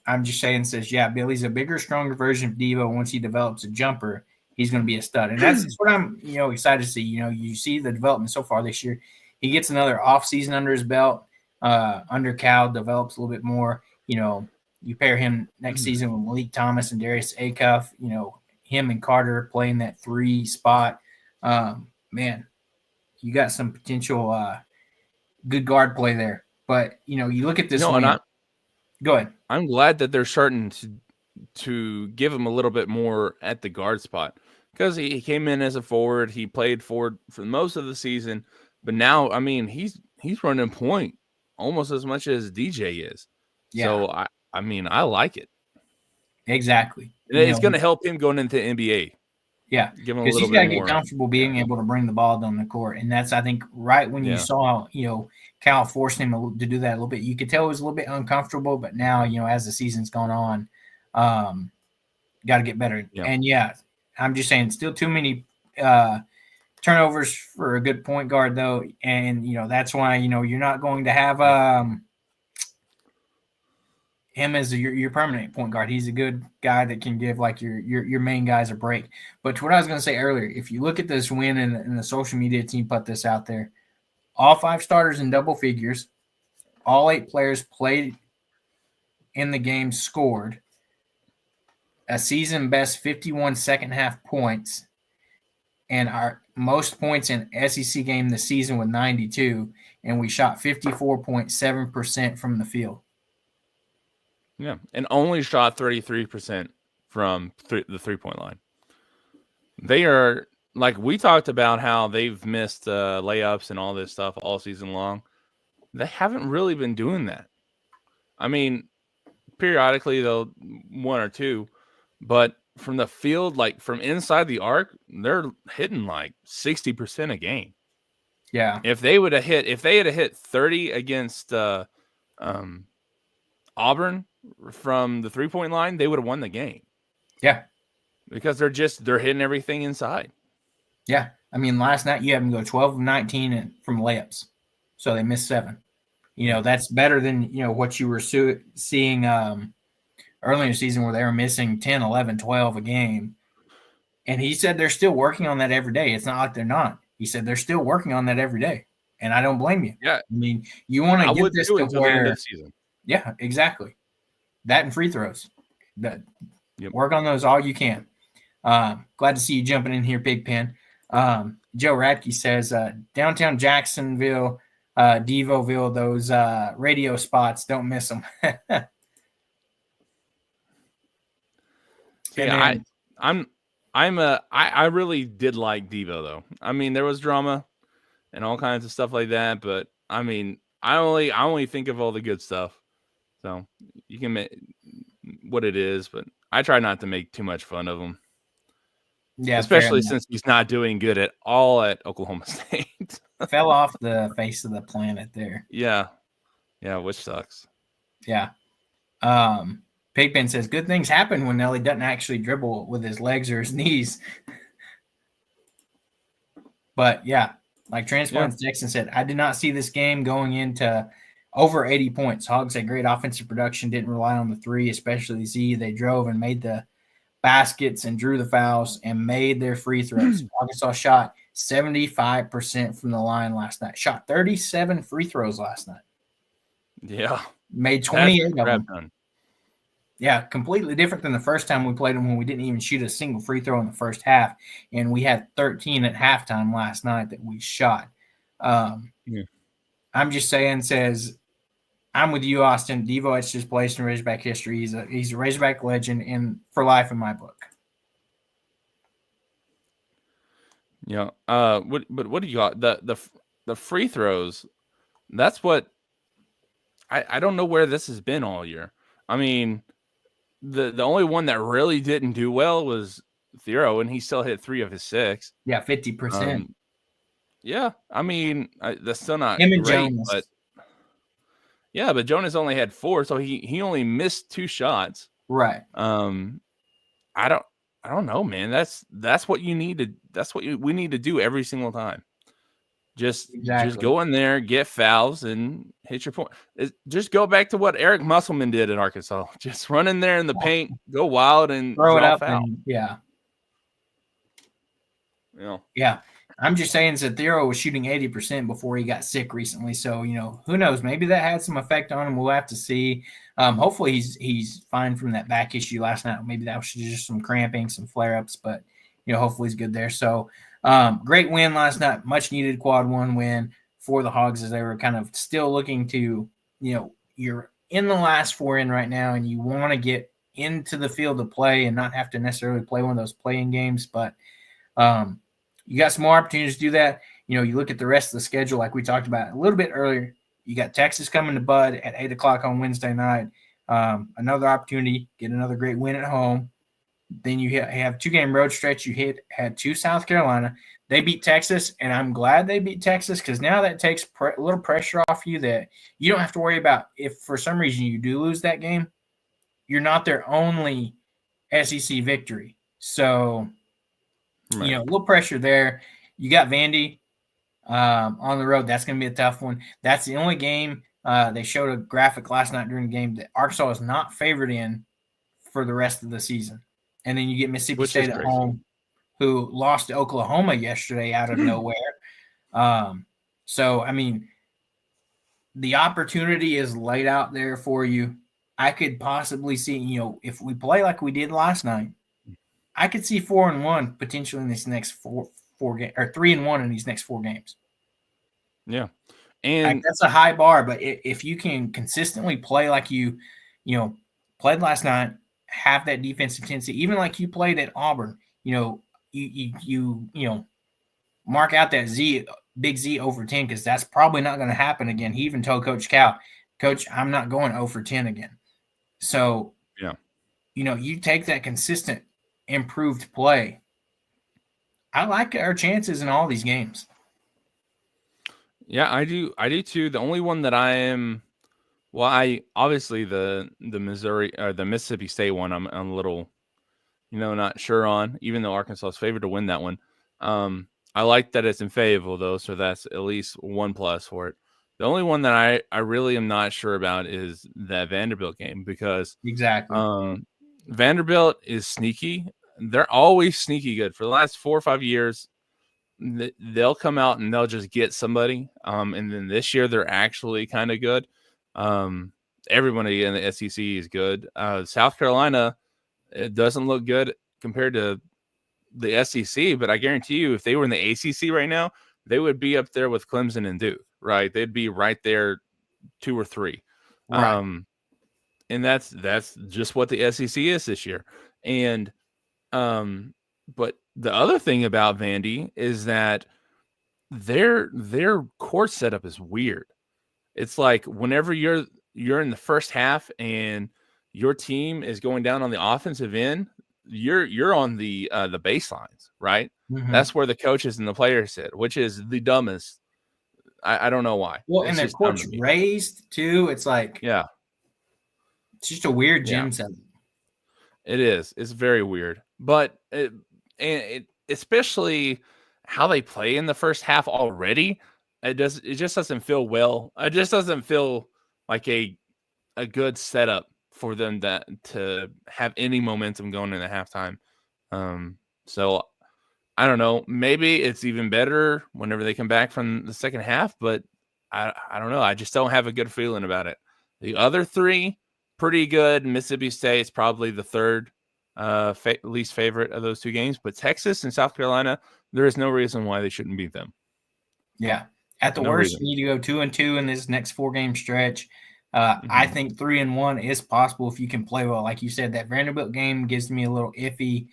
I'm just saying says, Billy's a bigger, stronger version of Devo. Once he develops a jumper, he's going to be a stud. And that's what I'm, excited to see. You see the development so far this year. He gets another offseason under his belt. Under Cal, develops a little bit more. You pair him next season with Malik Thomas and Darius Acuff. Him and Carter playing that 3 spot. Man, you got some potential good guard play there. But, you look at this one. Go ahead. I'm glad that they're starting to give him a little bit more at the guard spot, because he came in as a forward. He played forward for most of the season, but now, I mean, he's running point almost as much as DJ is. Yeah. So I mean, I like it. Exactly. It's going to help him going into NBA. Yeah, because he's got to get comfortable being able to bring the ball down the court, and that's, I think, right when you saw Cal forced him to do that a little bit. You could tell it was a little bit uncomfortable, but now as the season's gone on, got to get better. Yeah. And I'm just saying, still too many turnovers for a good point guard, though, and that's why you're not going to have him as your permanent point guard. He's a good guy that can give like your main guys a break. But to what I was going to say earlier, if you look at this win and the social media team put this out there, all 5 starters in double figures, all 8 players played in the game scored. a season best 51 second half points, and our most points in SEC game this season with 92, and we shot 54.7% from the field. Yeah, and only shot 33% from the 3-point line. They are, like we talked about how they've missed layups and all this stuff all season long. They haven't really been doing that. I mean, periodically they'll one or two, but from the field, like from inside the arc, they're hitting like 60% a game. Yeah. If they had hit 30 against Auburn from the 3-point line, they would have won the game. Yeah. Because they're hitting everything inside. Yeah. I mean, last night you had them go 12 of 19 from layups. So they missed 7. That's better than, what you were seeing earlier in the season where they were missing 10, 11, 12 a game. And he said they're still working on that every day. It's not like they're not. He said they're still working on that every day. And I don't blame you. Yeah. I mean, you want to get this to until where the end of the season. Yeah, exactly. That and free throws. Work on those all you can. Glad to see you jumping in here, Pigpen. Joe Radke says, downtown Jacksonville, Devoville, those radio spots, don't miss them. Yeah, I really did like Devo though. I mean, there was drama and all kinds of stuff like that, but I mean, I only think of all the good stuff. So you can make what it is, but I try not to make too much fun of him. Yeah, especially since he's not doing good at all at Oklahoma State. Fell off the face of the planet there. Yeah, which sucks. Yeah. Pigpen says, good things happen when Nelly doesn't actually dribble with his legs or his knees. But, yeah, like Transplants Jackson said, I did not see this game going into over 80 points. Hawgs had great offensive production, didn't rely on the 3, especially Z. They drove and made the baskets and drew the fouls and made their free throws. Arkansas shot 75% from the line last night. Shot 37 free throws last night. Yeah. Made 28 of them. Done. Yeah, completely different than the first time we played them when we didn't even shoot a single free throw in the first half. And we had 13 at halftime last night that we shot. I'm just saying, says, I'm with you, Austin. Devo etched his place in Razorback history. He's a Razorback legend for life in my book. Yeah. What do you got? The free throws? That's what I don't know where this has been all year. I mean, the only one that really didn't do well was Thero, and he still hit 3 of his 6. Yeah, 50%. Yeah, I mean, that's still not him and great, Jonas. But yeah, but Jonas only had 4, so he only missed 2 shots. Right. I don't know, man. That's what you need to. That's what we need to do every single time. Just go in there, get fouls, and hit your point. Just go back to what Eric Musselman did at Arkansas. Just run in there in the paint, go wild, and throw it up. Foul. Yeah. I'm just saying that Thero was shooting 80% before he got sick recently. So, who knows? Maybe that had some effect on him. We'll have to see. Hopefully he's fine from that back issue last night. Maybe that was just some cramping, some flare-ups, but, hopefully he's good there. So, great win last night. Much needed quad 1 win for the Hawgs as they were kind of still looking to, you're in the last 4 in right now and you want to get into the field to play and not have to necessarily play one of those playing games. But, you got some more opportunities to do that. You look at the rest of the schedule like we talked about a little bit earlier. You got Texas coming to Bud at 8 o'clock on Wednesday night. Another opportunity, get another great win at home. Then you have 2-game road stretch. You had 2 South Carolina. They beat Texas, and I'm glad they beat Texas because now that takes a little pressure off you that you don't have to worry about if for some reason you do lose that game. You're not their only SEC victory. So – right. A little pressure there. You got Vandy on the road. That's going to be a tough one. That's the only game they showed a graphic last night during the game that Arkansas is not favored in for the rest of the season. And then you get Mississippi State at home, who lost to Oklahoma yesterday out of nowhere. So, I mean, the opportunity is laid out there for you. I could possibly see, if we play like we did last night, I could see 4-1 potentially in these next four games, or 3-1 in these next 4 games. Yeah. Like, And that's a high bar, but if you can consistently play like you played last night, have that defensive intensity, even like you played at Auburn, you mark out that big Z over 10, because that's probably not going to happen again. He even told Coach Cal, Coach, I'm not going 0 for 10 again. So, yeah, you take that consistent, improved play. I like our chances in all these games. yeah, I do too. The only one that I am, well, I obviously the Missouri or the Mississippi State one, I'm a little, not sure on, even though Arkansas is favored to win that one. I like that it's in Fayetteville though, so that's at least 1+ for it. The only one that I really am not sure about is that Vanderbilt game, because Exactly. Vanderbilt is sneaky. They're always sneaky good. For the last 4 or 5 years, they'll come out and they'll just get somebody. And then this year they're actually kind of good. Everybody in the SEC is good. South Carolina, it doesn't look good compared to the SEC, but I guarantee you, if they were in the ACC right now, they would be up there with Clemson and Duke, right? They'd be right there, 2 or 3. Right. And that's just what the SEC is this year. And but the other thing about Vandy is that their court setup is weird. It's like whenever you're in the first half and your team is going down on the offensive end, you're on the baselines, right? Mm-hmm. That's where the coaches and the players sit, which is the dumbest. I don't know why. Well, It's and their just dumb court's to me. raised too. It's like, Yeah, it's just a weird yeah, gym setup. it is. It's very weird, but it especially how they play in the first half already. It just doesn't feel well. It just doesn't feel like a good setup for them to have any momentum going into halftime. So I don't know. Maybe it's even better whenever they come back from the second half, but I don't know. I just don't have a good feeling about it. The other 3, pretty good. Mississippi State's probably the third least favorite of those 2 games, but Texas and South Carolina, there is no reason why they shouldn't beat them. Yeah. At the No worst, reason. you need to go 2-2 in this next 4-game stretch. I think 3-1 is possible if you can play well. Like you said, that Vanderbilt game gives me a little iffy,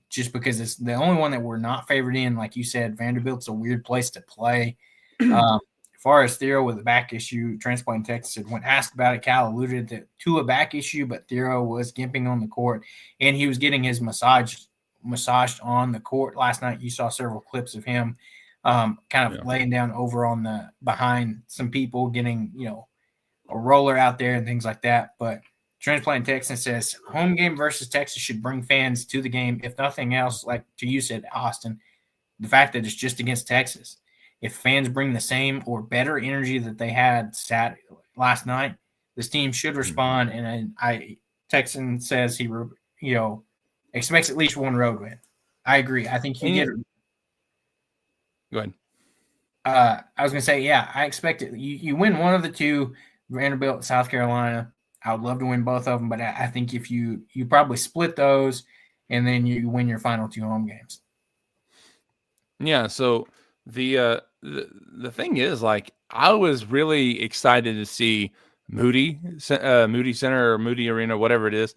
just because it's the only one that we're not favored in. Like you said, Vanderbilt's a weird place to play. As far as Theo with the back issue, Transplant Texas, when asked about it, Cal alluded to a back issue, but Theo was gimping on the court, and he was getting his massaged on the court last night. You saw several clips of him kind of laying down over on the behind some people, getting a roller out there and things like that. But Transplant Texas says home game versus Texas should bring fans to the game, if nothing else. Like to you said, Austin, the fact that it's just against Texas. If fans bring the same or better energy that they had last night, this team should respond. And Texan says he expects at least 1 road win. I agree. I think you get. Go ahead. I was gonna say, yeah, I expect it. You win one of the 2, Vanderbilt, South Carolina. I would love to win both of them, but I think if you probably split those, and then you win your final 2 home games. Yeah. So the thing is, like, I was really excited to see Moody Center or Moody Arena, whatever it is,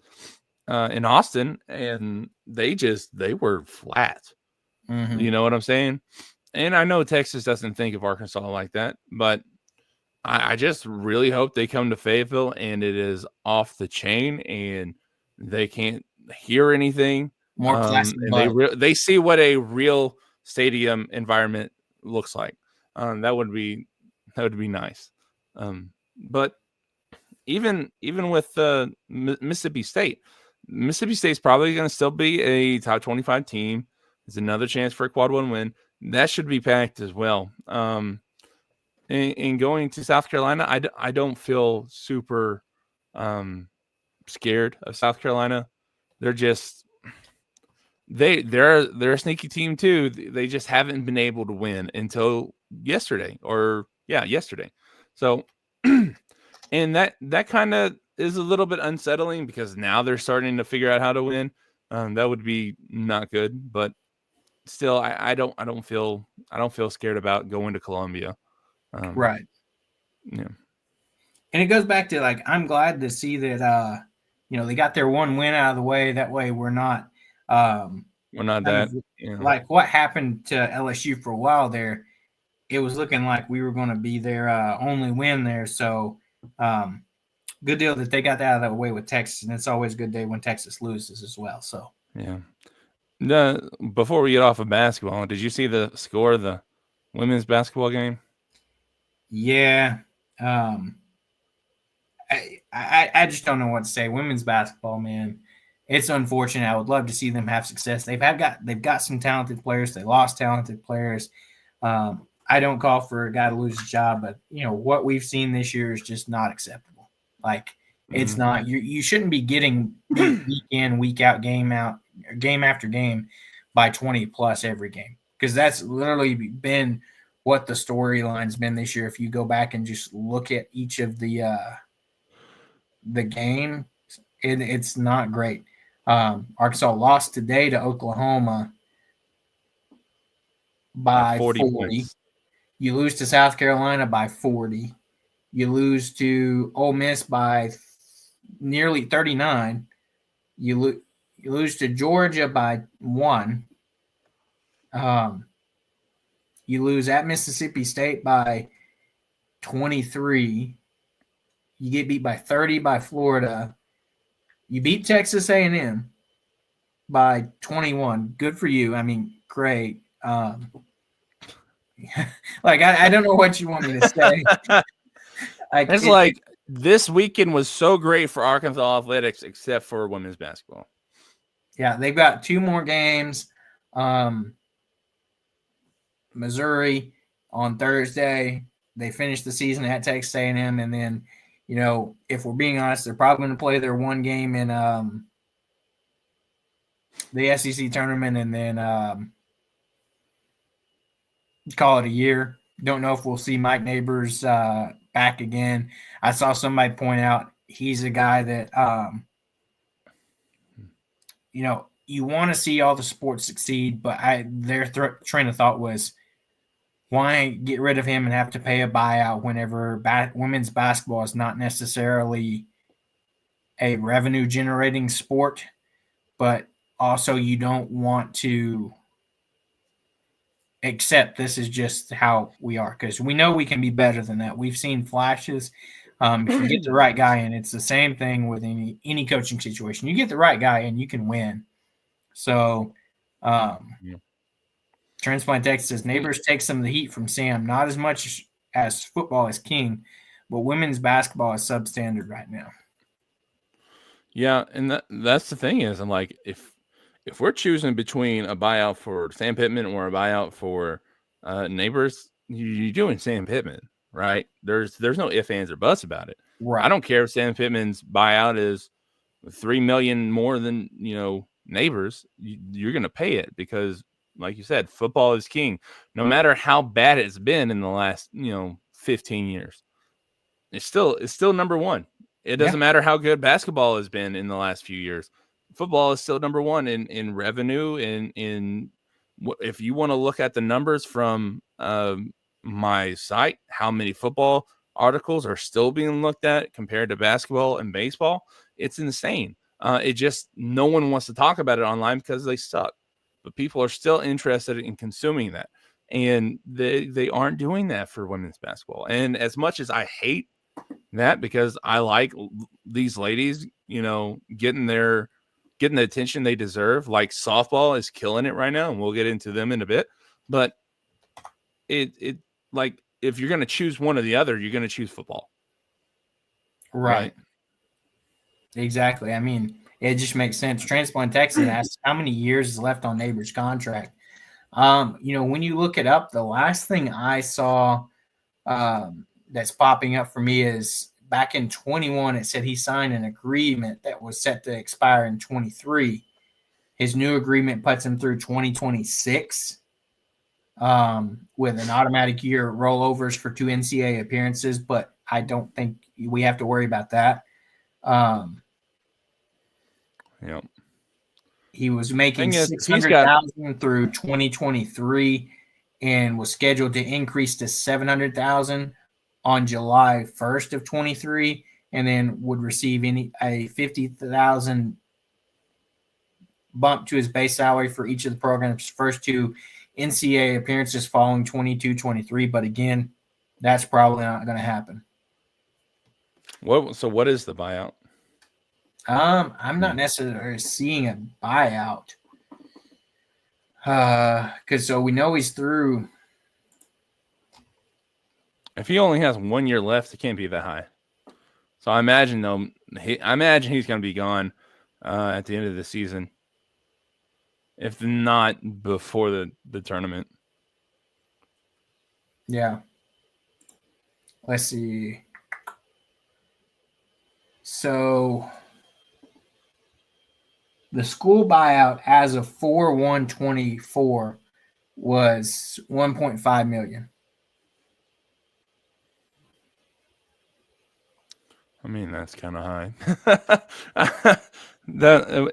in Austin, and they were flat. Mm-hmm. You know what I'm saying? And I know Texas doesn't think of Arkansas like that, but I just really hope they come to Fayetteville and it is off the chain and they can't hear anything. More classic And they see what a real stadium environment looks like. That would be nice. But even with Mississippi State's probably going to still be a top 25 team. It's another chance for a quad 1 win. That should be packed as well. And going to South Carolina, I don't feel super scared of South Carolina. They're just they're a sneaky team too. They just haven't been able to win until yesterday. So and that kind of is a little bit unsettling because now they're starting to figure out how to win. That would be not good, but still, I don't feel scared about going to Columbia. Right. Yeah. And it goes back to, like, I'm glad to see that, they got their one win out of the way. That way we're not We're not that, like what happened to LSU for a while there. It was looking like we were going to be their only win there. So good deal that they got that out of the way with Texas. And it's always a good day when Texas loses as well. So, yeah. Before we get off of basketball, did you see the score of the women's basketball game? Yeah. I just don't know what to say. Women's basketball, man, it's unfortunate. I would love to see them have success. They've got some talented players. They lost talented players. I don't call for a guy to lose his job, but what we've seen this year is just not acceptable. Like, it's not. You shouldn't be getting week in, week out, game after game by 20 plus every game, because that's literally been what the storyline's been this year. If you go back and just look at each of the game, it's not great. Arkansas lost today to Oklahoma by 40 points. You lose to South Carolina by 40. You lose to Ole Miss by nearly 39. You lose to Georgia by 1. You lose at Mississippi State by 23. You get beat by 30 by Florida. You beat Texas A&M by 21. Good for you. I mean, great. Like, I don't know what you want me to say. This weekend was so great for Arkansas athletics, except for women's basketball. Yeah, they've got 2 more games. Missouri on Thursday. They finished the season at Texas A&M, and then, if we're being honest, they're probably going to play their one game in the SEC tournament, and then call it a year. Don't know if we'll see Mike Neighbors back again. I saw somebody point out he's a guy that, you want to see all the sports succeed, but their train of thought was, why get rid of him and have to pay a buyout whenever women's basketball is not necessarily a revenue-generating sport, but also you don't want to accept this is just how we are, because we know we can be better than that. We've seen flashes. If you get the right guy in, it's the same thing with any coaching situation. You get the right guy in, you can win. So Transplant Texas Neighbors take some of the heat from Sam. Not as much as football is king, but women's basketball is substandard right now. Yeah, and that's the thing is, I'm like, if we're choosing between a buyout for Sam Pittman or a buyout for Neighbors, you're doing Sam Pittman, right? There's no ifs, ands, or buts about it. Right. I don't care if Sam Pittman's buyout is $3 million more than Neighbors. You're going to pay it because, like you said, football is king. No matter how bad it's been in the last 15 years, it's still number one. It doesn't matter how good basketball has been in the last few years. Football is still number one in revenue. In if you want to look at the numbers from my site, how many football articles are still being looked at compared to basketball and baseball, it's insane. It just, no one wants to talk about it online because they suck. But people are still interested in consuming that, and they aren't doing that for women's basketball. And as much as I hate that, because I like these ladies, getting the attention they deserve. Like, softball is killing it right now, and we'll get into them in a bit. But it like, if you're going to choose one or the other, you're going to choose football. Right. Exactly. I mean, it just makes sense. Transplant Texas asks how many years is left on Neighbors' contract. When you look it up, the last thing I saw that's popping up for me is back in 21, it said he signed an agreement that was set to expire in 23. His new agreement puts him through 2026 with an automatic year rollovers for 2 NCAA appearances, but I don't think we have to worry about that. Yeah. He was making Thing is, he's got $600,000 through 2023 and was scheduled to increase to $700,000 on July 1st of 23, and then would receive a $50,000 bump to his base salary for each of the program's first two NCAA appearances following 22-23. But again, that's probably not going to happen. So what is the buyout? I'm not necessarily seeing a buyout. Because so we know he's through. If he only has 1 year left, it can't be that high. So I imagine he's going to be gone at the end of the season, if not before the tournament. Yeah. Let's see. So the school buyout as of 4/1/24 was $1.5 million. I mean, that's kind of high.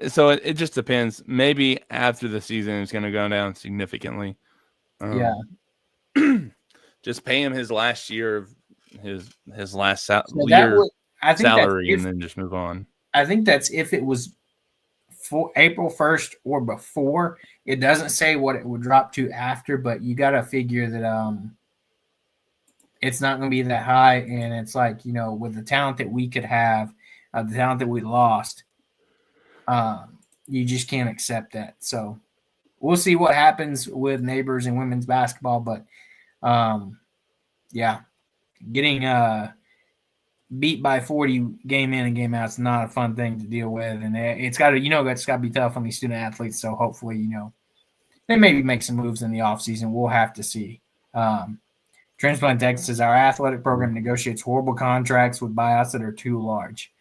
So it just depends. Maybe after the season, it's going to go down significantly. Yeah. Just pay him his last year of his last salary, and then just move on. I think that's if it was for April 1st or before. It doesn't say what it would drop to after, but you got to figure that it's not going to be that high. And it's like, with the talent that we could have, the talent that we lost, you just can't accept that. So we'll see what happens with Neighbors and women's basketball. But, yeah, getting beat by 40 game in and game out is not a fun thing to deal with. And it's got to, that's got to be tough on these student athletes. So hopefully, they maybe make some moves in the offseason. We'll have to see. Transplant Texas says our athletic program negotiates horrible contracts with buyouts that are too large.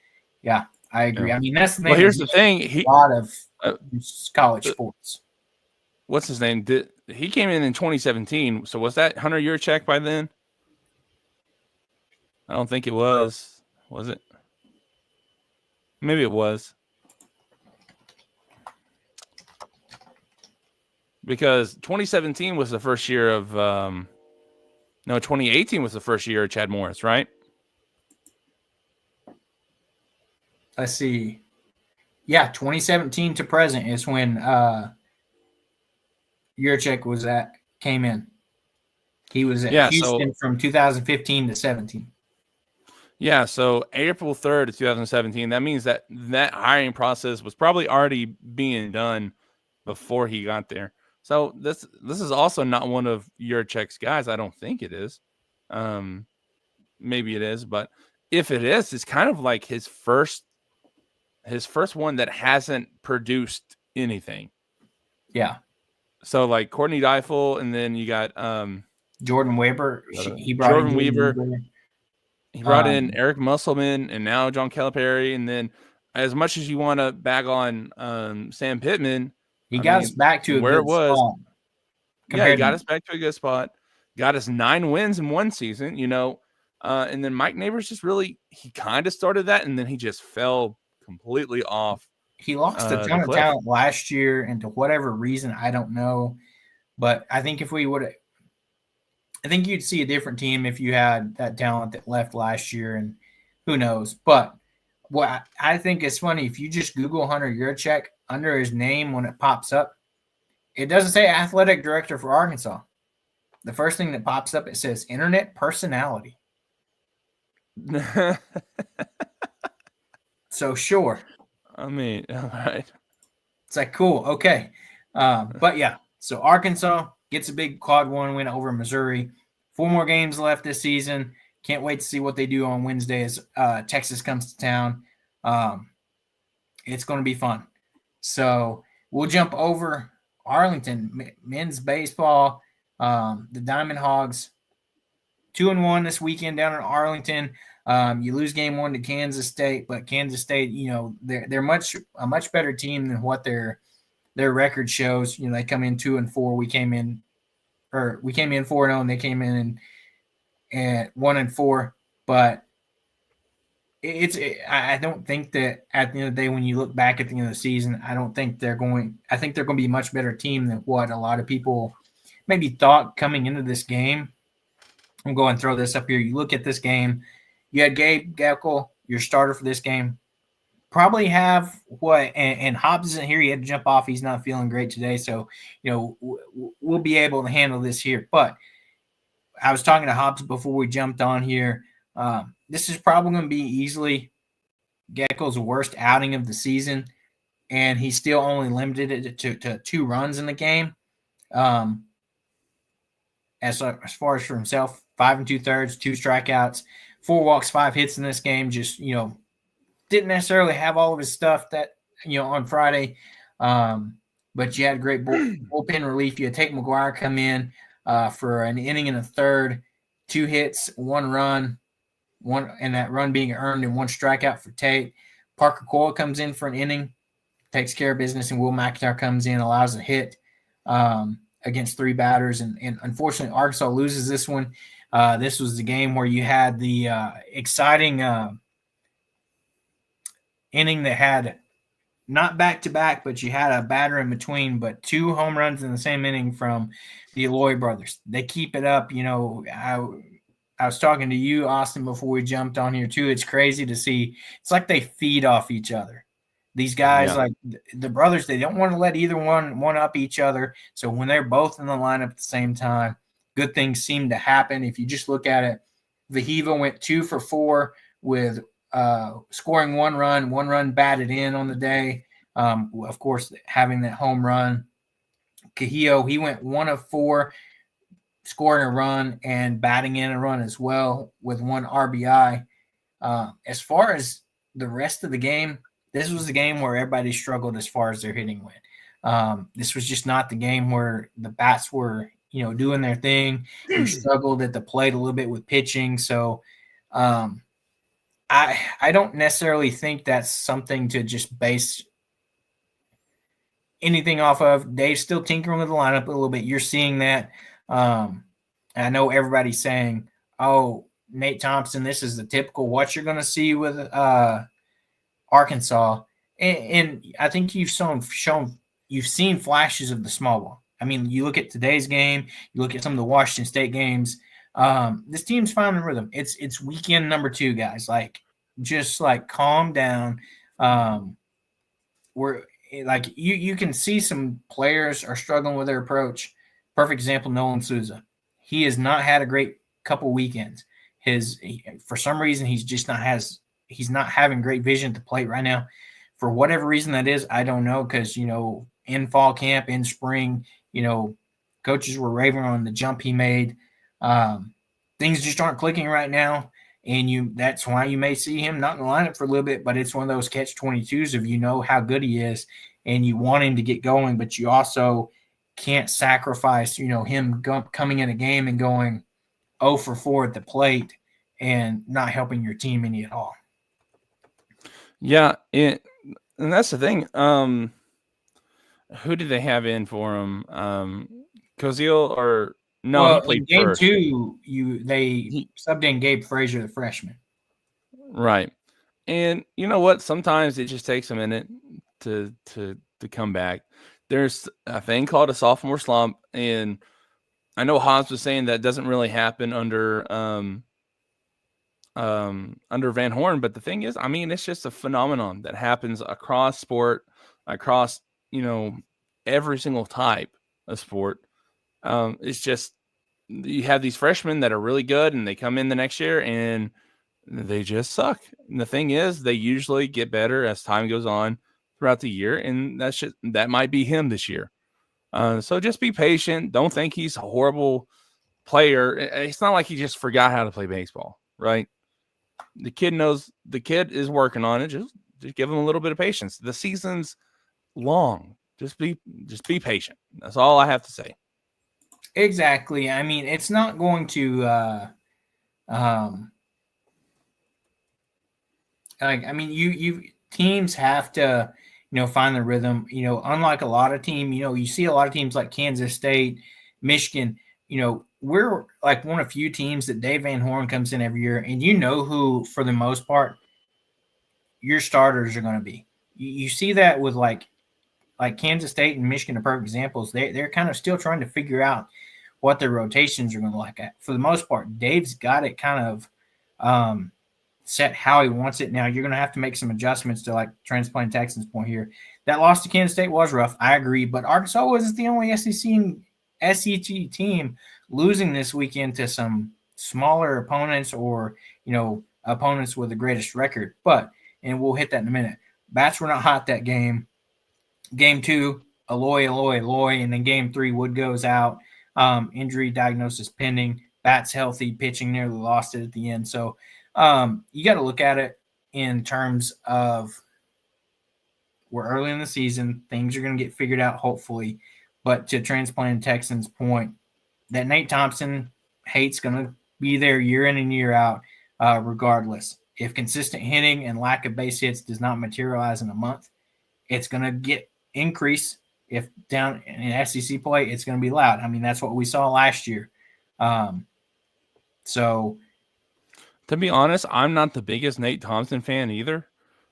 Yeah, I agree. Yeah. I mean, that's the thing. Well, here's the thing. A lot of college sports. What's his name? He came in 2017. So was that Hunter Yurchek by then? I don't think it was. Was it? Maybe it was. Because 2017 was the first year of 2018 was the first year of Chad Morris, right? Let's see. Yeah, 2017 to present is when Yurchek came in. He was at Houston from 2015 to 17. Yeah, so April 3rd of 2017, that means that hiring process was probably already being done before he got there. So this is also not one of Yurchek's guys. I don't think it is. Maybe it is, but if it is, it's kind of like his first one that hasn't produced anything. Yeah. So like Courtney Deifel, and then you got Jordan Weber. He brought Jordan Weaver. He brought in Eric Musselman and now John Calipari. And then as much as you want to bag on Sam Pittman, he got us back to a good spot. Yeah, he got us back to a good spot. Got us 9 wins in one season, and then Mike Neighbors he kind of started that, and then he just fell completely off. He lost a ton of talent last year, and to whatever reason, I don't know. But I think I think you'd see a different team if you had that talent that left last year, and who knows. But what I think is funny, if you just Google Hunter Yurchek, under his name when it pops up, it doesn't say athletic director for Arkansas. The first thing that pops up, it says internet personality. So sure. I mean, all right. It's like, cool. Okay. But yeah, so Arkansas gets a big quad 1 win over Missouri. 4 more games left this season. Can't wait to see what they do on Wednesday as Texas comes to town. It's going to be fun. So we'll jump over Arlington men's baseball. The Diamond Hawgs 2-1 this weekend down in Arlington. You lose game 1 to Kansas State, but Kansas State, they're a much better team than what their record shows. They come in 2-4. We came in 4-0, and they came in at 1-4. But I don't think that at the end of the day, when you look back at the end of the season, I think they're going to be a much better team than what a lot of people maybe thought coming into this game. I'm going to throw this up here. You look at this game, you had Gabe Geckel, your starter for this game. Probably have and Hobbs isn't here. He had to jump off. He's not feeling great today. So, we'll be able to handle this here. But I was talking to Hobbs before we jumped on here. This is probably going to be easily Gecko's worst outing of the season, and he still only limited it to 2 runs in the game. As far as for himself, 5 2/3, 2 strikeouts, 4 walks, 5 hits in this game. Just didn't necessarily have all of his stuff that on Friday, but you had great bullpen relief. You had Tate McGuire come in for an inning and a third, 2 hits, 1 run. And that run being earned and 1 strikeout for Tate. Parker Coyle comes in for an inning, takes care of business, and Will McIntyre comes in, allows a hit against 3 batters. And unfortunately, Arkansas loses this one. This was the game where you had the exciting inning that had not back-to-back, but you had a batter in between, but 2 home runs in the same inning from the Eloy brothers. They keep it up. I was talking to you, Austin, before we jumped on here, too. It's crazy to see. It's like they feed off each other. These guys, like the brothers, they don't want to let either one up each other. So when they're both in the lineup at the same time, good things seem to happen. If you just look at it, Vahiva went 2 for 4 with scoring 1 run batted in on the day. Of course, having that home run. Cahillo, he went 1 of 4, scoring a run and batting in a run as well with 1 RBI. As far as the rest of the game, this was the game where everybody struggled as far as their hitting went. This was just not the game where the bats were, doing their thing. They struggled at the plate a little bit with pitching. So I don't necessarily think that's something to just base anything off of. Dave's still tinkering with the lineup a little bit. You're seeing that. I know everybody's saying, "Oh, Nate Thompson, this is the typical what you're going to see with Arkansas," and I think you've seen flashes of the small ball. I mean, you look at today's game, you look at some of the Washington State games. This team's finding rhythm. It's weekend number 2, guys. Just calm down. We're you can see some players are struggling with their approach. Perfect example, Nolan Souza. He has not had a great couple weekends. For some reason, he's not having great vision at the plate right now. For whatever reason that is, I don't know, because in fall camp, in spring, coaches were raving on the jump he made. Things just aren't clicking right now, and that's why you may see him not in the lineup for a little bit. But it's one of those catch-22s of how good he is, and you want him to get going, but you also can't sacrifice, him coming in a game and going 0 for 4 at the plate and not helping your team any at all. Yeah, and that's the thing. Who did they have in for him? Cozile or no? Well, he played in game first. 2. They subbed in Gabe Frazier, the freshman. Right, and you know what? Sometimes it just takes a minute to come back. There's a thing called a sophomore slump, and I know Hobbs was saying that doesn't really happen under Van Horn, but the thing is, I mean, it's just a phenomenon that happens across sport, across every single type of sport. It's just you have these freshmen that are really good, and they come in the next year and they just suck. And the thing is, they usually get better as time goes on throughout the year, and that might be him this year. So just be patient. Don't think he's a horrible player. It's not like he just forgot how to play baseball, right? The kid is working on it. Just give him a little bit of patience. The season's long. Just be patient. That's all I have to say. Exactly. I mean, it's not going to you teams have to find the rhythm. Unlike a lot of teams, you see a lot of teams like Kansas State, Michigan. We're like one of few teams that Dave Van Horn comes in every year, and who, for the most part, your starters are going to be. You see that with like Kansas State and Michigan are perfect examples. They're kind of still trying to figure out what their rotations are going to look at. For the most part, Dave's got it kind of set how he wants it. Now you're going to have to make some adjustments to like transplant Texans point here. That loss to Kansas State was rough. I agree, but Arkansas wasn't the only SEC team losing this weekend to some smaller opponents or, opponents with the greatest record. And we'll hit that in a minute. Bats were not hot that game. Game 2, Aloy, and then game 3, Wood goes out. Injury diagnosis pending. Bats healthy, pitching nearly lost it at the end. So you got to look at it in terms of we're early in the season. Things are going to get figured out, hopefully. But to transplant Texans' point, that Nate Thompson hate's going to be there year in and year out, regardless. If consistent hitting and lack of base hits does not materialize in a month, it's going to get increase. If down in SEC play, it's going to be loud. I mean, that's what we saw last year. So, to be honest, I'm not the biggest Nate Thompson fan either,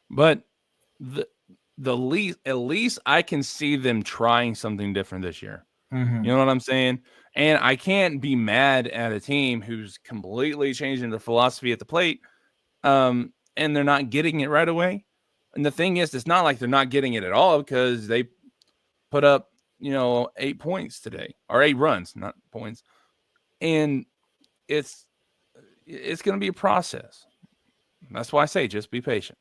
but at least I can see them trying something different this year. Mm-hmm. You know what I'm saying? And I can't be mad at a team who's completely changing their philosophy at the plate, and they're not getting it right away. And the thing is, it's not like they're not getting it at all because they put up, 8 points today, or 8 runs, not points. And it's going to be a process. That's why I say just be patient.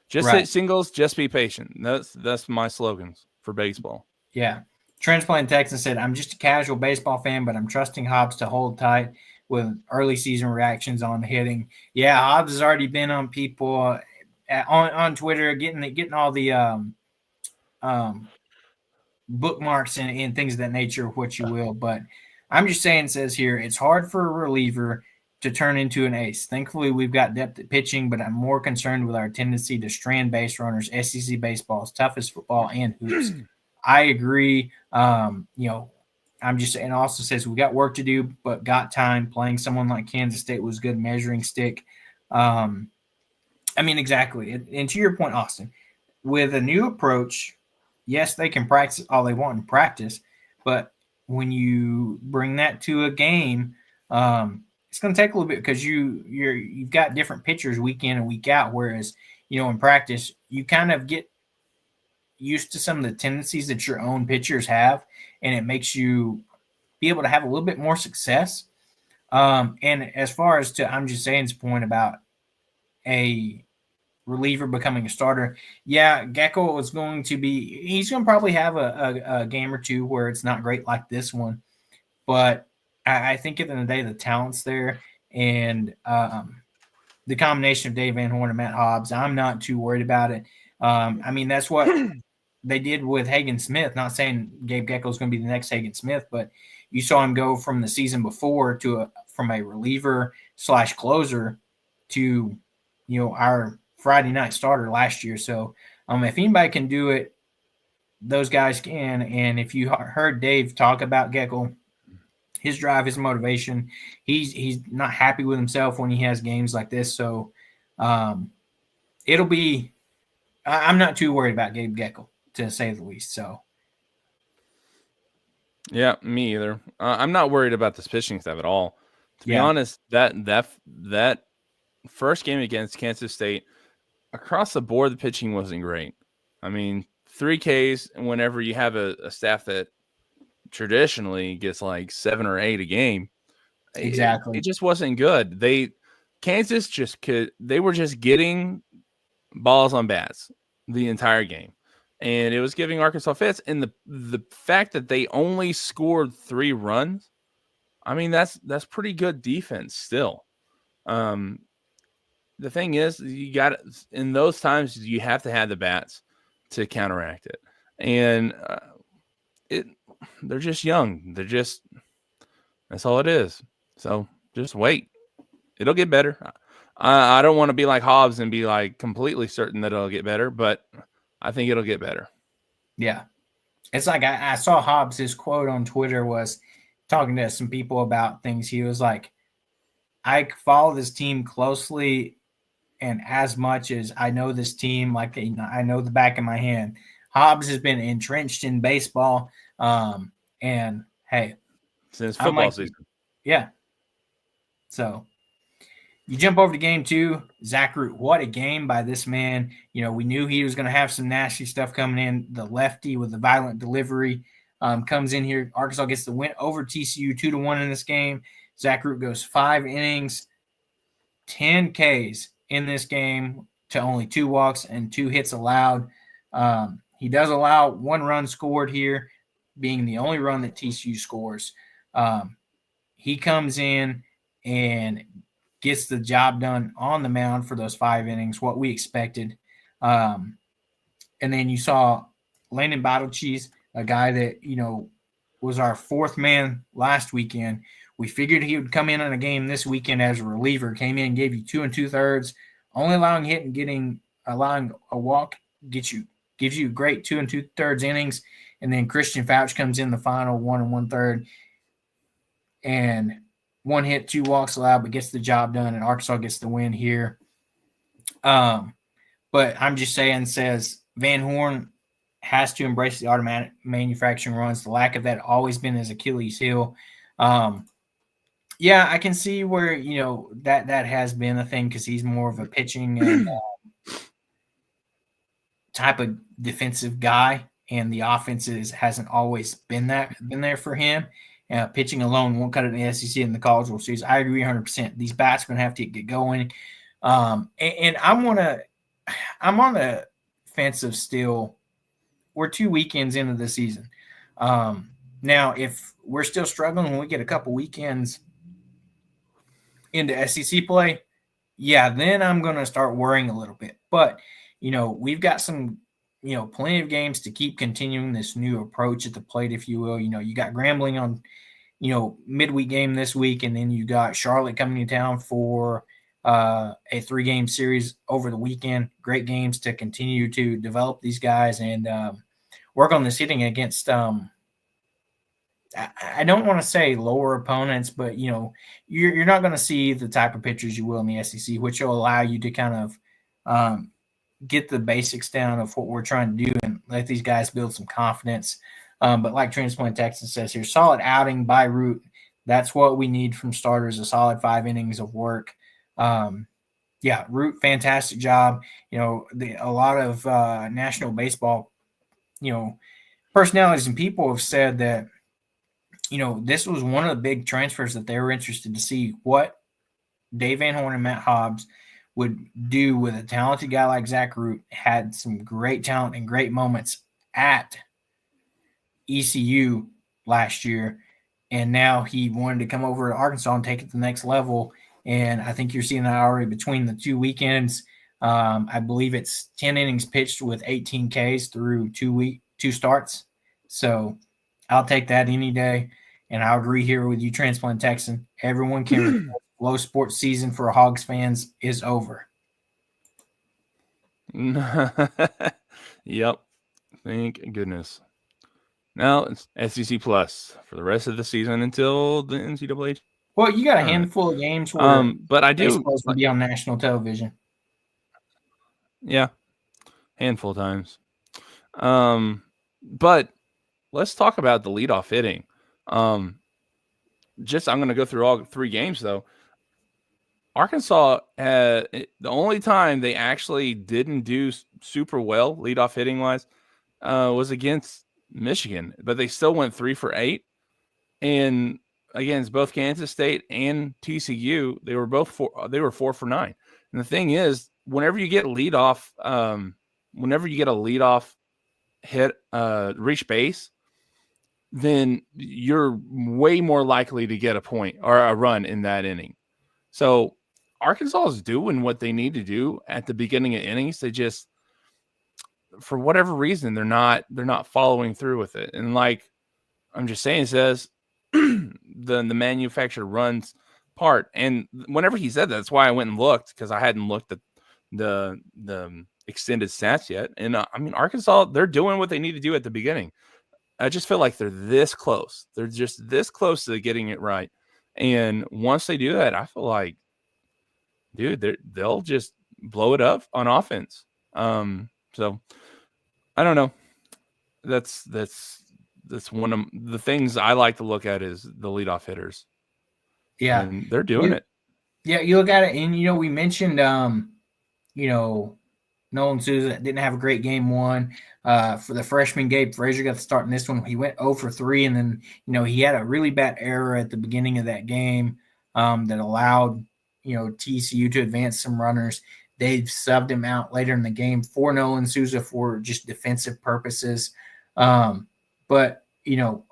Just hit singles, just be patient. That's my slogans for baseball. Yeah. Transplant Texan said, I'm just a casual baseball fan, but I'm trusting Hobbs to hold tight with early season reactions on hitting. Yeah, Hobbs has already been on people on Twitter getting all the bookmarks and things of that nature, what you will. But I'm just saying, says here, it's hard for a reliever to turn into an ace. Thankfully, we've got depth at pitching, but I'm more concerned with our tendency to strand base runners. SEC baseball is toughest football and hoops. I agree. I'm just saying, also says we got work to do, but got time. Playing someone like Kansas State was good measuring stick. Exactly. And to your point, Austin, with a new approach, yes, they can practice all they want in practice, but when you bring that to a game, it's going to take a little bit because you've got different pitchers week in and week out. Whereas, in practice, you kind of get used to some of the tendencies that your own pitchers have, and it makes you be able to have a little bit more success. And as far as I'm just saying's point about a reliever becoming a starter, yeah, Gecko is he's going to probably have a game or two where it's not great like this one, but I think at the end of the day, the talent's there, and the combination of Dave Van Horn and Matt Hobbs, I'm not too worried about it. That's what they did with Hagen Smith. Not saying Gabe Gecko is going to be the next Hagen Smith, but you saw him go from the season before from a reliever / closer to, our Friday night starter last year. So if anybody can do it, those guys can. And if you heard Dave talk about Gecko, his drive, his motivation, he's not happy with himself when he has games like this. So it'll be – I'm not too worried about Gabe Gecko, to say the least. So, yeah, me either. I'm not worried about this pitching staff at all. To be honest, that first game against Kansas State, across the board, the pitching wasn't great. 3 Ks whenever you have a staff that traditionally gets like 7 or 8 a game. Exactly. It just wasn't good. Kansas they were just getting balls on bats the entire game. And it was giving Arkansas fits. And the fact that they only scored 3 runs, that's pretty good defense still. The thing is, in those times, you have to have the bats to counteract it. And they're just young. That's all it is. So just wait. It'll get better. I don't want to be like Hobbs and be like completely certain that it'll get better, but I think it'll get better. Yeah. It's like I saw Hobbs, his quote on Twitter was talking to some people about things. He was like, I follow this team closely And as much as I know this team, like I know the back of my hand, Hobbs has been entrenched in baseball. And hey, since I'm football like, season. yeah. So you jump over to game 2, Zach Root. What a game by this man. We knew he was going to have some nasty stuff coming in. The lefty with the violent delivery comes in here. Arkansas gets the win over TCU 2-1 in this game. Zach Root goes 5 innings, 10 Ks in this game to only 2 walks and 2 hits allowed. He does allow 1 run scored here, being the only run that TCU scores. He comes in and gets the job done on the mound for those 5 innings, what we expected. And then you saw Landon Bottlecheese, a guy that, was our 4th man last weekend. We figured he would come in a game this weekend as a reliever, came in, gave you 2 2/3, only allowing hit and allowing a walk, gives you great 2 2/3 innings. And then Christian Fouch comes in the final 1 1/3 and 1 hit, 2 walks allowed, but gets the job done, and Arkansas gets the win here. But I'm just saying, says Van Horn has to embrace the automatic manufacturing runs. The lack of that always been his Achilles heel. Yeah, I can see where that has been a thing because he's more of a pitching and type of defensive guy, and the offense hasn't always been there for him. Pitching alone won't cut it in the SEC and the College World Series. I agree 100%. These bats are going to have to get going. And I'm on the fence of still. We're 2 weekends into the season. Now, if we're still struggling when we get a couple weekends into SEC play, yeah, then I'm going to start worrying a little bit. But, we've got some, plenty of games to keep continuing this new approach at the plate, if you will. You got Grambling on, midweek game this week, and then you got Charlotte coming to town for a 3-game series over the weekend. Great games to continue to develop these guys and work on this hitting against I don't want to say lower opponents, but you're not going to see the type of pitchers you will in the SEC, which will allow you to kind of get the basics down of what we're trying to do and let these guys build some confidence. But like Transplant Texas says here, solid outing by Root. That's what we need from starters, a solid 5 innings of work. Yeah, Root, fantastic job. A lot of national baseball, personalities and people have said that, this was one of the big transfers that they were interested to see what Dave Van Horn and Matt Hobbs would do with a talented guy like Zach Root. Had some great talent and great moments at ECU last year, and now he wanted to come over to Arkansas and take it to the next level. And I think you're seeing that already between the 2 weekends. I believe it's 10 innings pitched with 18 Ks through 2 starts. So I'll take that any day. And I'll agree here with you, Transplant Texan. Everyone can low sports season for Hawgs fans is over. Yep. Thank goodness. Now it's SEC Plus for the rest of the season until the NCAA. Well, you got a handful of games where but I do supposed to be on national television. Yeah, handful of times. But let's talk about the leadoff hitting. I'm going to go through all 3 games though. Arkansas, the only time they actually didn't do super well leadoff hitting wise was against Michigan, but they still went 3 for 8. And against both Kansas State and TCU, they were 4 for 9. And the thing is, whenever you get a leadoff hit, reach base, then you're way more likely to get a point or a run in that inning. So Arkansas is doing what they need to do at the beginning of innings. They just, for whatever reason, they're not following through with it. And like I'm just saying, it says the manufacturer runs part. And whenever he said that, that's why I went and looked, because I hadn't looked at the extended stats yet. And I mean, Arkansas, they're doing what they need to do at the beginning. I just feel like they're this close. They're just this close to getting it right. And once they do that, I feel like, dude, they'll just blow it up on offense. So I don't know. That's one of the things I like to look at is the leadoff hitters, Yeah. and they're doing You, it. yeah, you look at it, and we mentioned, you know, Nolan Souza didn't have a great game one. For the freshman, Gabe Frazier got to start in this one. He went 0 for 3, and then, he had a really bad error at the beginning of that game that allowed, TCU to advance some runners. They subbed him out later in the game for Nolan Souza for just defensive purposes. But,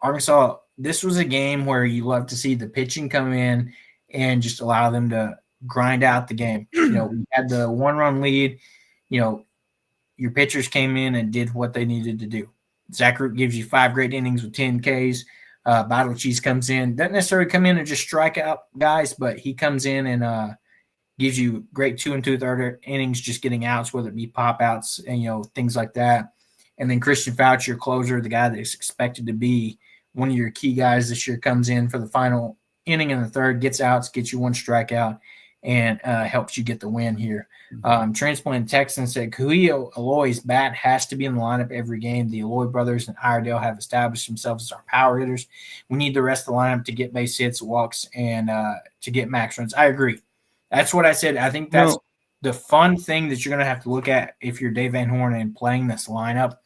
Arkansas, this was a game where you love to see the pitching come in and just allow them to grind out the game. We had the 1-run lead. Your pitchers came in and did what they needed to do. Zach Root gives you 5 great innings with 10 Ks. Battle Cheese comes in, doesn't necessarily come in and just strike out guys, but he comes in and gives you great 2 2/3 innings, just getting outs, whether it be pop outs and things like that. And then Christian Fouch, your closer, the guy that's expected to be one of your key guys this year, comes in for the final inning in the third, gets outs, gets you 1 strikeout, and helps you get the win here. Transplant Texan said Kuhio Aloy's bat has to be in the lineup every game. The Aloy brothers and Iredale have established themselves as our power hitters. We need the rest of the lineup to get base hits, walks, and to get max runs. I agree. That's what I said. I think that's the fun thing that you're going to have to look at if you're Dave Van Horn and playing this lineup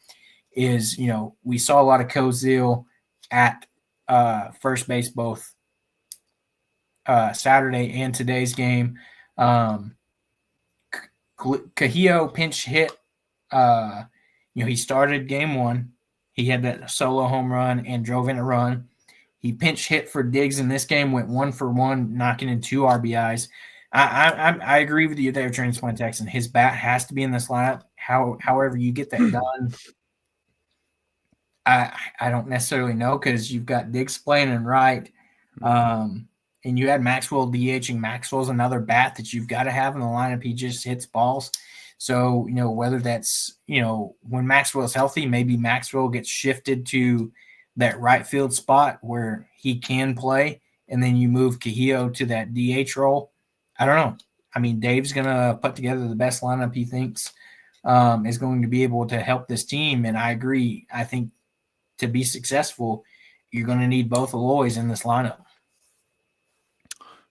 is, we saw a lot of Kozil at first base both Saturday and today's game. Cahillo pinch hit. He started game 1. He had that solo home run and drove in a run. He pinch hit for Diggs in this game, went 1 for 1, knocking in 2 RBIs. I agree with you there, Transplant Texan. His bat has to be in this lineup. However you get that done, I don't necessarily know because you've got Diggs playing in right. And you had Maxwell DHing. Maxwell's another bat that you've got to have in the lineup. He just hits balls. So, whether that's, when Maxwell's healthy, maybe Maxwell gets shifted to that right field spot where he can play, and then you move Cahillo to that DH role. I don't know. I mean, Dave's going to put together the best lineup he thinks is going to be able to help this team. And I agree. I think to be successful, you're going to need both Aloys in this lineup.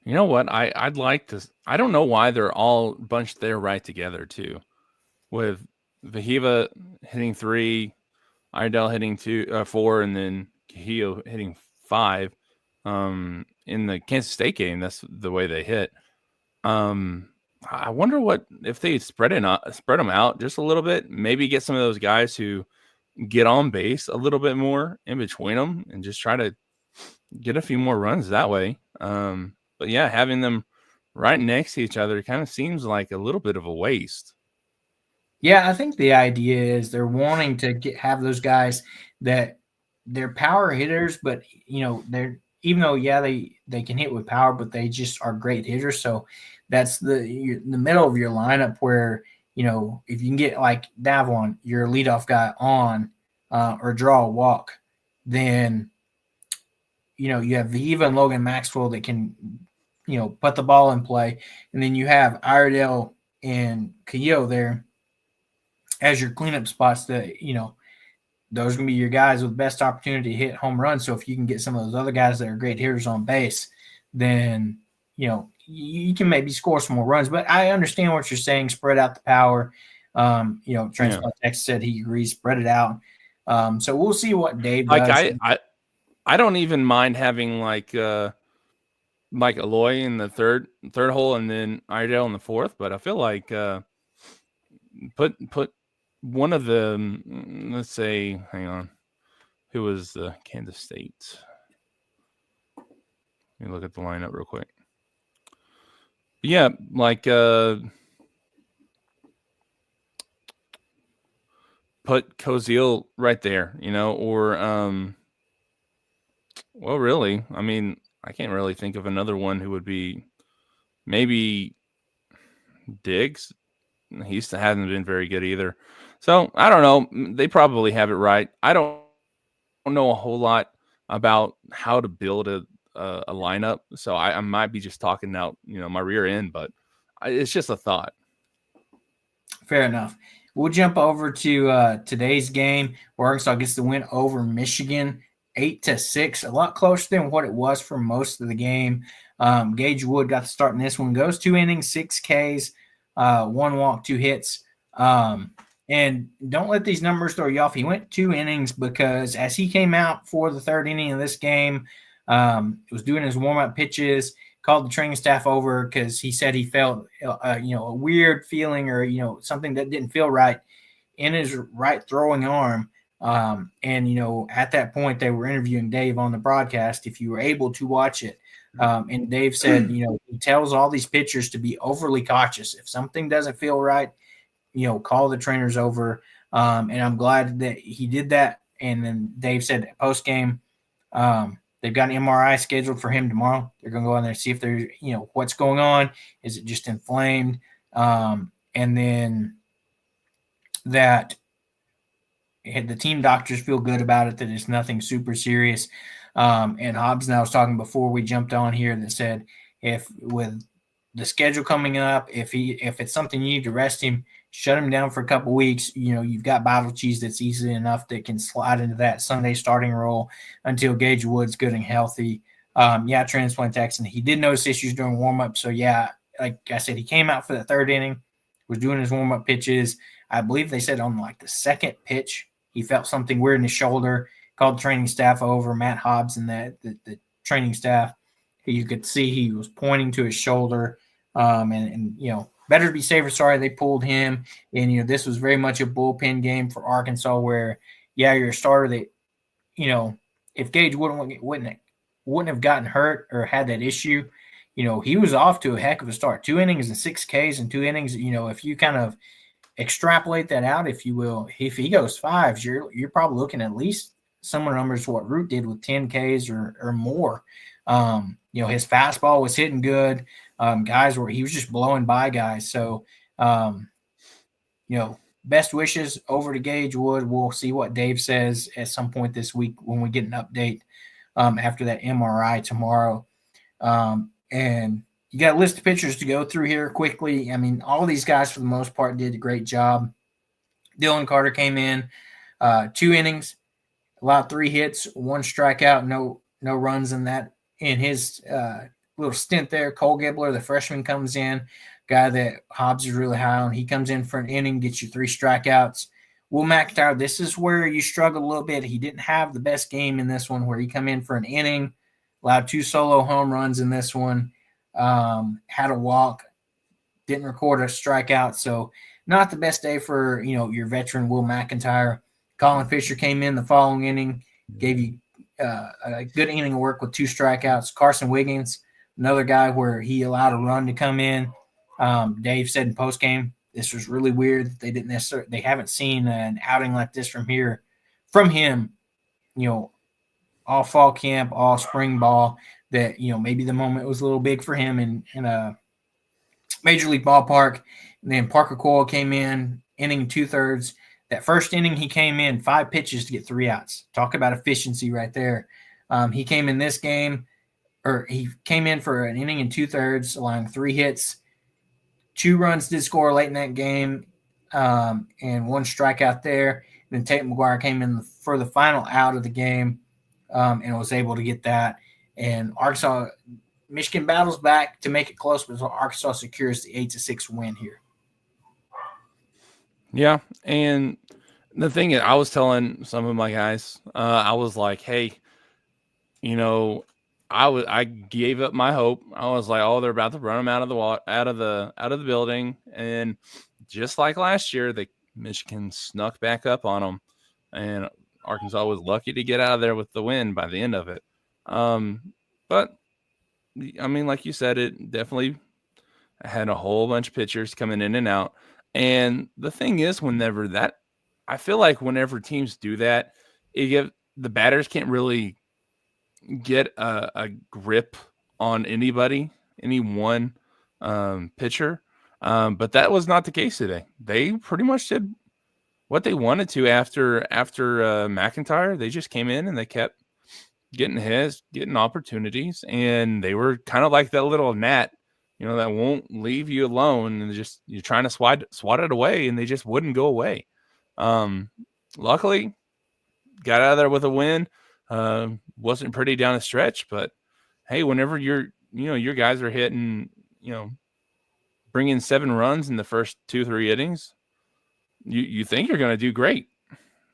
You know what? I'd like to. I don't know why they're all bunched there right together too, with Vahiva hitting 3, Iredell hitting 4, and then Cahillo hitting 5. In the Kansas State game, that's the way they hit. I wonder what if they spread them out just a little bit. Maybe get some of those guys who get on base a little bit more in between them, and just try to get a few more runs that way. But yeah, having them right next to each other kind of seems like a little bit of a waste. Yeah, I think the idea is they're wanting to have those guys that they're power hitters, but they're even though they can hit with power, but they just are great hitters. So that's the middle of your lineup where if you can get like Davlon, your leadoff guy on or draw a walk, then you have Viva and Logan Maxwell that can put the ball in play, and then you have Iredale and Cahillo there as your cleanup spots that, those are going to be your guys with the best opportunity to hit home runs. So if you can get some of those other guys that are great hitters on base, then, you can maybe score some more runs. But I understand what you're saying, spread out the power. Transplant Texas said he agrees, spread it out. So we'll see what Dave does. I don't even mind having like Aloy in the third hole and then Iredale in the fourth, but I feel like put one of the, let's say, hang on, who was the Kansas State? Let me look at the lineup real quick. Yeah, like put Kozil right there, or well, really, I mean, I can't really think of another one who would be maybe Diggs. He hasn't been very good either. So I don't know. They probably have it right. I don't know a whole lot about how to build a lineup. So I might be just talking out, my rear end, but it's just a thought. Fair enough. We'll jump over to today's game where Arkansas gets the win over Michigan, 8-6, a lot closer than what it was for most of the game. Gage Wood got the start in this one. Goes 2 innings, 6 Ks, 1 walk, 2 hits. And don't let these numbers throw you off. He went 2 innings because as he came out for the 3rd inning of this game, was doing his warm-up pitches, called the training staff over because he said he felt, a weird feeling or, something that didn't feel right in his right throwing arm. And at that point, they were interviewing Dave on the broadcast, if you were able to watch it. And Dave said, he tells all these pitchers to be overly cautious. If something doesn't feel right, call the trainers over. And I'm glad that he did that. And then Dave said post game, they've got an MRI scheduled for him tomorrow. They're going to go in there and see if there's, what's going on. Is it just inflamed? And then that the team doctors feel good about it, that it's nothing super serious. And Hobbs and I was talking before we jumped on here that said if with the schedule coming up, if it's something you need to rest him, shut him down for a couple weeks. You've got Bottle Cheese that's easy enough that can slide into that Sunday starting role until Gage Wood's good and healthy. Transplant Texan. He did notice issues during warm-up. So, like I said, he came out for the 3rd inning, was doing his warm-up pitches. I believe they said on like the 2nd pitch, he felt something weird in his shoulder, called the training staff over, Matt Hobbs and the training staff. You could see he was pointing to his shoulder. Better to be safe or sorry, they pulled him. And, this was very much a bullpen game for Arkansas where, you're a starter that, if Gage wouldn't have gotten hurt or had that issue, he was off to a heck of a start. 2 innings and 6 Ks in 2 innings. If you kind of extrapolate that out, if you will, if he goes 5s, you're probably looking at least similar numbers to what Root did with 10 Ks or more. His fastball was hitting good. He was just blowing by guys. So, best wishes over to Gage Wood. We'll see what Dave says at some point this week when we get an update after that MRI tomorrow. And you got a list of pitchers to go through here quickly. I mean, all these guys for the most part did a great job. Dylan Carter came in 2 innings, allowed 3 hits, 1 strikeout, no runs in his little stint there. Cole Gibbler, the freshman, comes in, guy that Hobbs is really high on. He comes in for an inning, gets you 3 strikeouts. Will McIntyre, this is where you struggled a little bit. He didn't have the best game in this one where he come in for an inning, allowed 2 solo home runs in this one, had a walk, didn't record a strikeout. So not the best day for, your veteran Will McIntyre. Colin Fisher came in the following inning, gave you a good inning of work with 2 strikeouts. Carson Wiggins, another guy where he allowed a run to come in. Dave said in postgame, this was really weird. They haven't seen an outing like this from him, all fall camp, all spring ball, that, maybe the moment was a little big for him in a major league ballpark. And then Parker Coyle came in, inning 2/3. That first inning, he came in 5 pitches to get 3 outs. Talk about efficiency right there. He came in this game, or he came in for an inning and 2/3, allowing 3 hits. 2 runs did score late in that game, and 1 strikeout there. And then Tate McGuire came in for the final out of the game, and was able to get that. And Michigan battles back to make it close, but Arkansas secures the 8-6 win here. Yeah, and the thing is, I was telling some of my guys, I was like, hey, I gave up my hope. I was like, oh, they're about to run them out of the building, and just like last year, Michigan snuck back up on them, and Arkansas was lucky to get out of there with the win by the end of it. But I mean, like you said, it definitely had a whole bunch of pitchers coming in and out. And the thing is, I feel like whenever teams do that, the batters can't really get a grip on any one pitcher. But that was not the case today. They pretty much did what they wanted to after McIntyre. They just came in and they kept getting opportunities, and they were kind of like that little gnat that won't leave you alone, and just you're trying to swat it away, and they just wouldn't go away. Luckily, got out of there with a win. Wasn't pretty down the stretch, but hey, whenever your guys are hitting, bringing 7 runs in the first 2-3 innings, you think you're going to do great,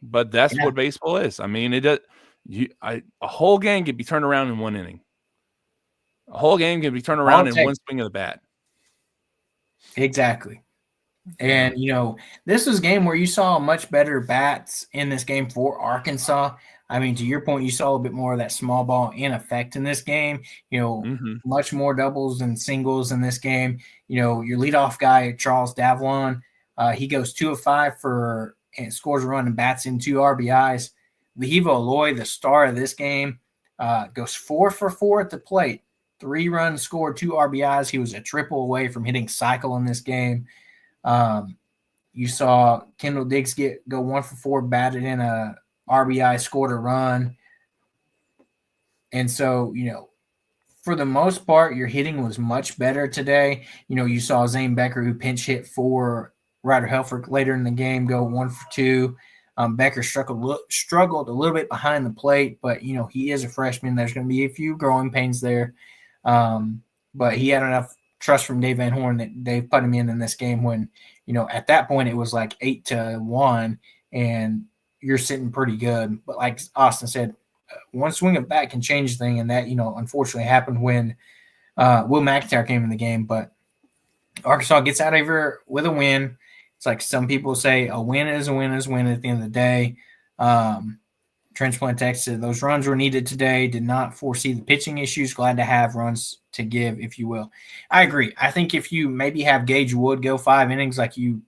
but that's what baseball is. I mean, it does. A whole game can be turned around in 1 inning. A whole game can be turned around in one swing of the bat. Exactly. And, this was a game where you saw much better bats in this game for Arkansas. I mean, to your point, you saw a bit more of that small ball in effect in this game. Much more doubles and singles in this game. Your leadoff guy, Charles Davlon, he goes 2 of 5 and scores a run and bats in 2 RBIs. Lehivo Aloy, the star of this game, goes 4 for 4 at the plate. 3 runs scored, 2 RBIs. He was a triple away from hitting cycle in this game. You saw Kendall Diggs go 1 for 4, batted in a RBI, scored a run. And so, for the most part, your hitting was much better today. You saw Zane Becker, who pinch hit for Ryder Helfrich later in the game, go 1 for 2. Becker struggled a little bit behind the plate, but, he is a freshman. There's going to be a few growing pains there. But he had enough trust from Dave Van Horn that they put him in this game when, at that point it was like 8-1 and you're sitting pretty good. But like Austin said, one swing of bat can change the thing. And that, unfortunately happened when Will McIntyre came in the game. But Arkansas gets out of here with a win. It's like some people say a win is a win is a win at the end of the day. Transplant text said those runs were needed today. Did not foresee the pitching issues. Glad to have runs to give, if you will. I agree. I think if you maybe have Gage Wood go 5 innings like you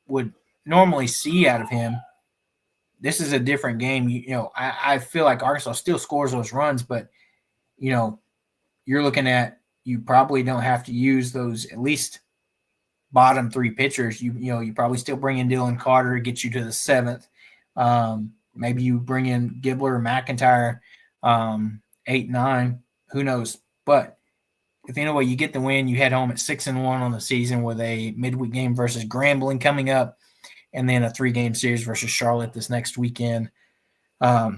would normally see out of him, this is a different game. I feel like Arkansas still scores those runs, but, you're looking at you probably don't have to use those at least bottom 3 pitchers. You probably still bring in Dylan Carter to get you to the 7th. Maybe you bring in Gibbler or McIntyre 8-9. Who knows? But at the end of the way, you get the win. You head home at 6-1 on the season with a midweek game versus Grambling coming up, and then a 3-game series versus Charlotte this next weekend. But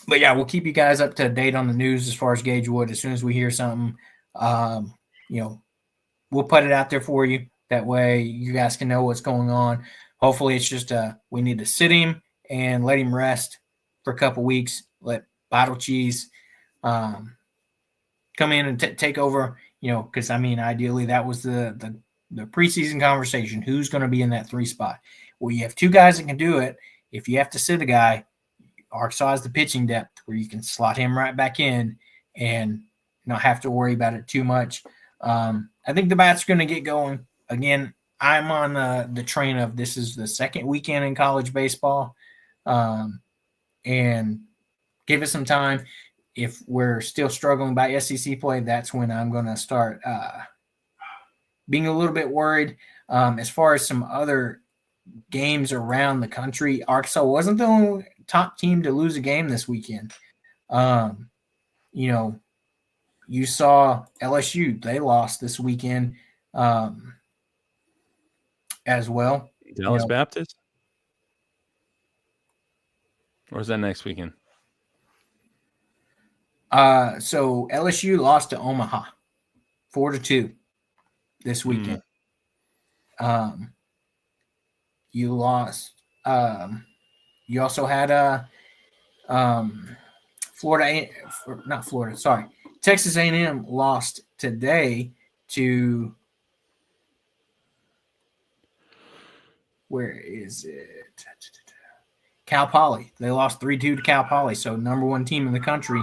yeah, we'll keep you guys up to date on the news as far as Gage Wood. As soon as we hear something, we'll put it out there for you. That way you guys can know what's going on. Hopefully it's just we need to sit him and let him rest for a couple weeks. Let Bottle Cheese come in and take over, because, ideally that was the preseason conversation. Who's going to be in that 3 spot? Well, you have 2 guys that can do it. If you have to sit a guy, Arkansas has the pitching depth where you can slot him right back in and not have to worry about it too much. I think the bats are going to get going. Again, I'm on the train of this is the second weekend in college baseball. And give it some time. If we're still struggling by SEC play, that's when I'm going to start being a little bit worried. As far as some other games around the country, Arkansas wasn't the only top team to lose a game this weekend. You saw LSU, they lost this weekend as well. Dallas Baptist? Or is that next weekend? So LSU lost to Omaha 4-2 this weekend. You lost. You also had Texas A&M lost today to, where is it? Cal Poly. They lost 3-2 to Cal Poly. So number 1 team in the country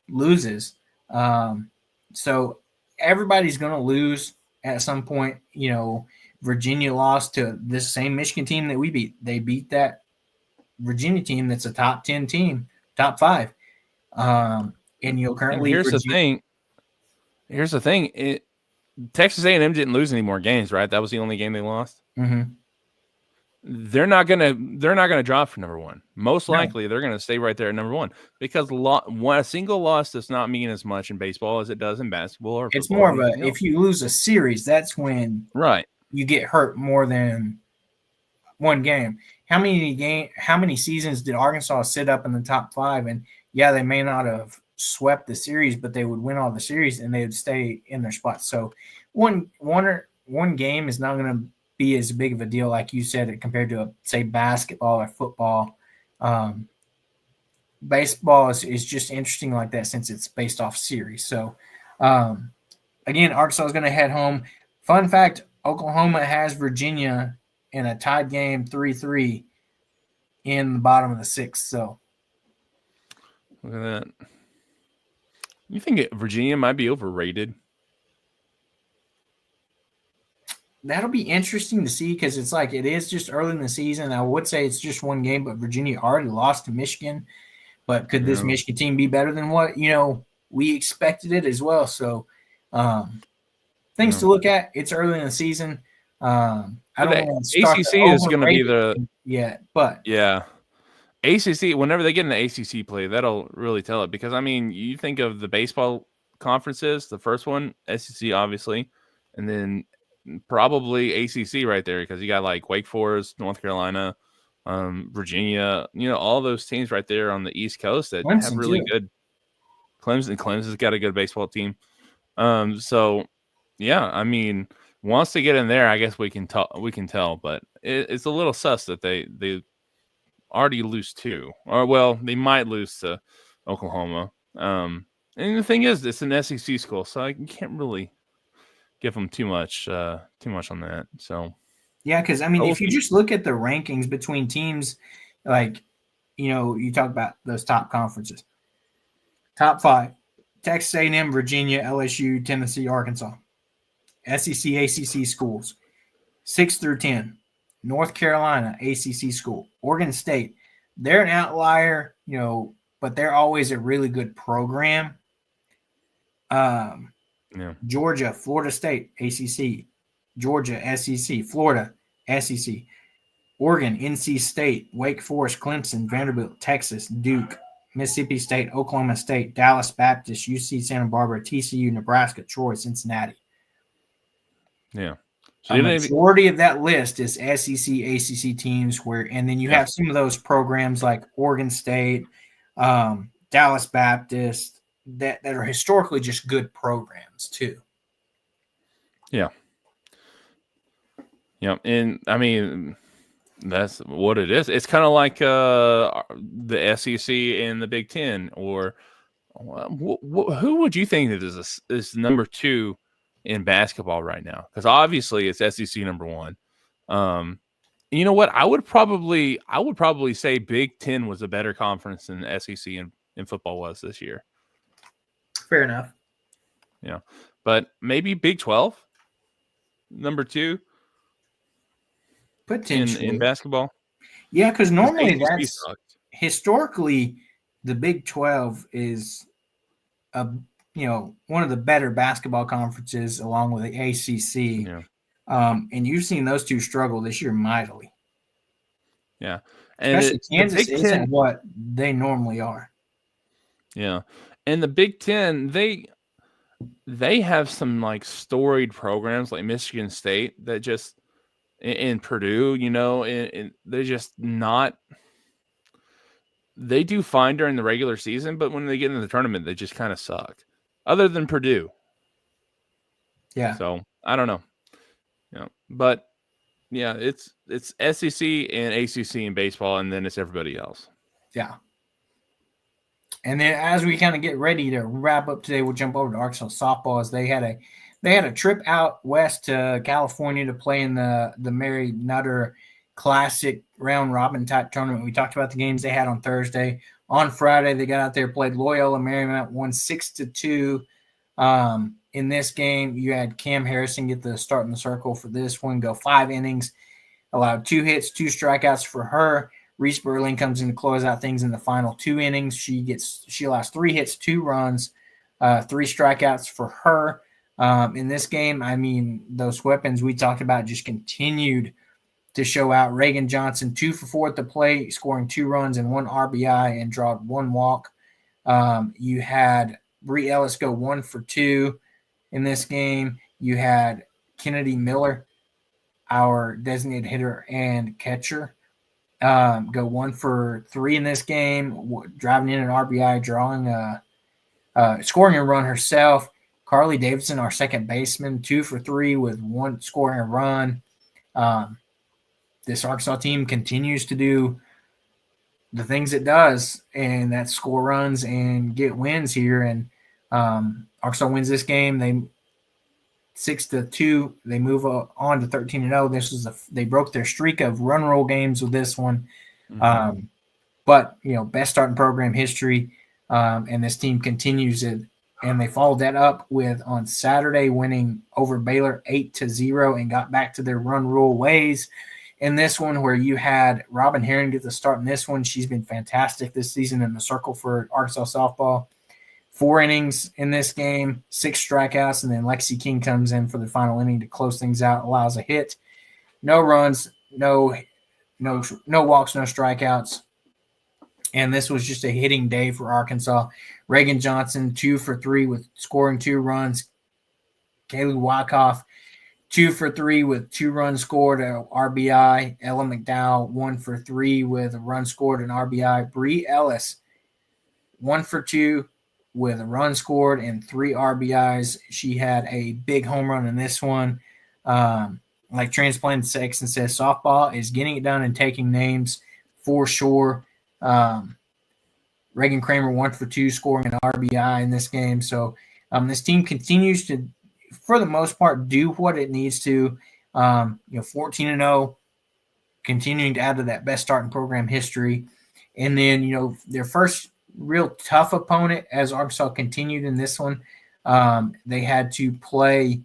loses. So everybody's going to lose at some point. Virginia lost to this same Michigan team that we beat. They beat that Virginia team that's a top 10 team, top 5. And currently. And here's the thing. Texas A&M didn't lose any more games, right? That was the only game they lost. Mm-hmm. they're not gonna drop for number one. Most likely, they're gonna stay right there at number one because a single loss does not mean as much in baseball as it does in basketball or It's football or more of a anything else. if you lose a series, that's when Right. you get hurt more than one game. How many seasons did Arkansas sit up in the top 5? And yeah, they may not have swept the series, but they would win all the series and they would stay in their spots. So one game is not going to be as big of a deal, like you said, compared to say basketball or football. Baseball is just interesting like that since it's based off series. So again, Arkansas is going to head home. Fun fact: Oklahoma has Virginia in a tied game 3-3 in the bottom of the 6th. So look at that. You think Virginia might be overrated? That'll be interesting to see because it's like it is just early in the season. I would say it's just one game, but Virginia already lost to Michigan. But could this Michigan team be better than what we expected it as well? So things to look at. It's early in the season. I don't want to start ACC is going to be but yeah. ACC, whenever they get in the ACC play, that'll really tell it because, I mean, you think of the baseball conferences, the first one, SEC, obviously, and then probably ACC right there because you got like Wake Forest, North Carolina, Virginia, all those teams right there on the East Coast that have really good Clemson's got a good baseball team. So, yeah, I mean, once they get in there, I guess we can tell, but it's a little sus that they already lose 2, or well, they might lose to Oklahoma. And the thing is, it's an SEC school, so I can't really give them too much on that. So yeah, because I mean, if you just look at the rankings between teams, like you talk about those top conferences, top 5: Texas A&M, Virginia, LSU, Tennessee, Arkansas. SEC, ACC schools, 6 through 10. North Carolina, ACC school. Oregon State, they're an outlier, but they're always a really good program. Georgia, Florida State, ACC. Georgia, SEC. Florida, SEC. Oregon, NC State. Wake Forest, Clemson, Vanderbilt, Texas, Duke, Mississippi State, Oklahoma State, Dallas Baptist, UC Santa Barbara, TCU, Nebraska, Troy, Cincinnati. Yeah. So a majority of that list is SEC, ACC teams and then you have some of those programs like Oregon State, Dallas Baptist that are historically just good programs too. Yeah. Yeah. And I mean, that's what it is. It's kind of like the SEC and the Big Ten, or who would you think is number 2 in basketball right now? Because obviously it's SEC number 1. You know what? I would probably say Big Ten was a better conference than SEC in football was this year. Fair enough. Yeah, but maybe Big 12 number 2 potentially in basketball. Yeah, because normally that's historically the Big 12 is one of the better basketball conferences along with the ACC. Yeah. And you've seen those two struggle this year mightily. Yeah. And especially Kansas isn't what they normally are. Yeah. And the Big Ten, they have some like storied programs like Michigan State that just in Purdue, and they're just not. They do fine during the regular season, but when they get into the tournament, they just kind of suck. Other than Purdue. Yeah. So I don't know. Yeah. But yeah, it's SEC and ACC in baseball, and then it's everybody else. Yeah. And then as we kind of get ready to wrap up today, we'll jump over to Arkansas softball as they had a trip out west to California to play in the Mary Nutter Classic round robin type tournament. We talked about the games they had on Thursday. On Friday, they got out there, played Loyola Marymount, won 6-2. In this game, you had Cam Harrison get the start in the circle for this one, go 5 innings, allowed 2 hits, 2 strikeouts for her. Reese Burling comes in to close out things in the final 2 innings. She allows 3 hits, 2 runs, 3 strikeouts for her. In this game, I mean, those weapons we talked about just continued to show out. Reagan Johnson, 2 for 4 at the plate, scoring 2 runs and 1 RBI and drawed 1 walk. You had Bree Ellis go 1 for 2 in this game. You had Kennedy Miller, our designated hitter and catcher, go 1 for 3 in this game, driving in an RBI, scoring a run herself. Carly Davidson, our second baseman, 2 for 3 with 1 scoring a run. This Arkansas team continues to do the things it does, and that's score runs and get wins here. And Arkansas wins this game. They 6-2. They move on to 13-0. They broke their streak of run roll games with this one. Mm-hmm. But best start in program history, and this team continues it. And they followed that up with on Saturday winning over Baylor 8-0 and got back to their run rule ways. In this one, where you had Robin Herring get the start in this one, she's been fantastic this season in the circle for Arkansas softball. 4 innings in this game, 6 strikeouts, and then Lexi King comes in for the final inning to close things out, allows a hit. No runs, no walks, no strikeouts. And this was just a hitting day for Arkansas. Reagan Johnson, 2 for 3 with scoring 2 runs. Kaylee Wyckoff, 2 for 3 with 2 runs scored, an RBI. Ella McDowell, 1 for 3 with a run scored, an RBI. Bree Ellis, 1 for 2 with a run scored and 3 RBIs. She had a big home run in this one. Like Transplant Sexton says, softball is getting it done and taking names for sure. Reagan Kramer, 1 for 2, scoring an RBI in this game. So this team continues to, for the most part, do what it needs to. 14-0, continuing to add to that best start in program history. And then, their first real tough opponent as Arkansas continued in this one, they had to play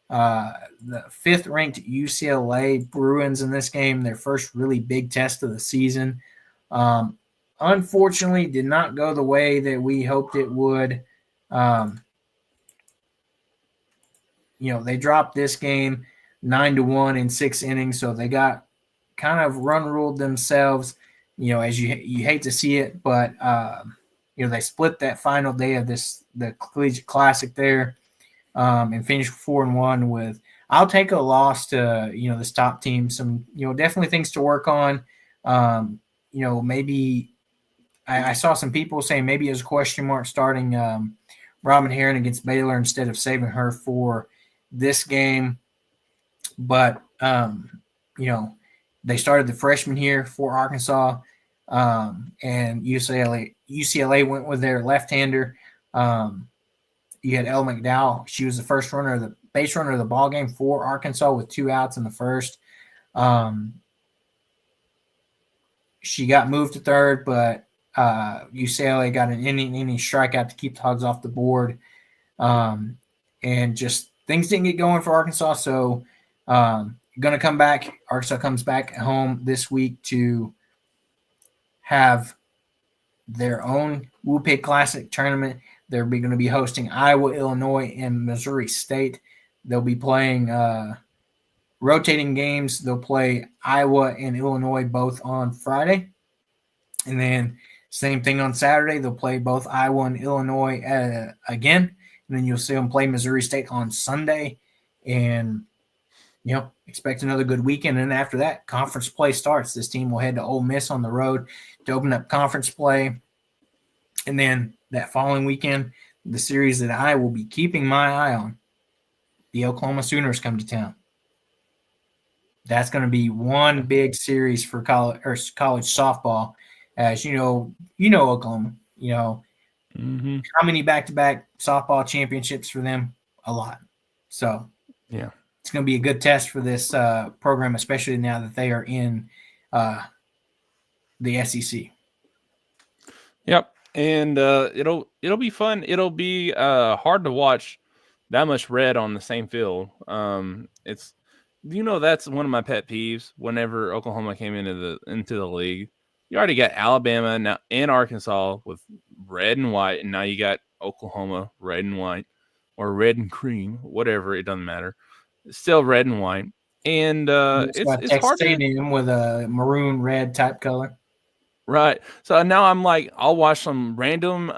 the 5th-ranked UCLA Bruins in this game, their first really big test of the season. Unfortunately, did not go the way that we hoped it would. They dropped this game 9-1 in 6 innings, so they got kind of run ruled themselves. As you hate to see it, but they split that final day of the Collegiate Classic there, and finished 4-1 with. I'll take a loss to this top team. Some definitely things to work on. Maybe I saw some people saying maybe as a question mark starting Robin Herring against Baylor instead of saving her for this game. But, they started the freshman here for Arkansas, and UCLA went with their left-hander. You had Elle McDowell. She was the first base runner of the ball game for Arkansas with 2 outs in the first. She got moved to third, but UCLA got an inning strikeout to keep the Hogs off the board. And just things didn't get going for Arkansas. So going to come back. Arkansas comes back at home this week to have their own Whoopig Classic tournament. They're going to be hosting Iowa, Illinois, and Missouri State. They'll be playing rotating games. They'll play Iowa and Illinois both on Friday. And then same thing on Saturday. They'll play both Iowa and Illinois again. And then you'll see them play Missouri State on Sunday. And, expect another good weekend. And after that, conference play starts. This team will head to Ole Miss on the road to open up conference play. And then that following weekend, the series that I will be keeping my eye on, the Oklahoma Sooners come to town. That's going to be one big series for college softball. As you know Oklahoma. Mm-hmm. How many back-to-back softball championships for them? A lot. So yeah, it's going to be a good test for this program, especially now that they are in the SEC. Yep, and it'll be fun. It'll be hard to watch that much red on the same field. It's that's one of my pet peeves. Whenever Oklahoma came into the league, you already got Alabama now and Arkansas with red and white, and now you got Oklahoma red and white, or red and cream, whatever. It doesn't matter. It's still red and white. And It's got it's Texas hard to A&M with a maroon red type color. right. So now I'm like, I'll watch some random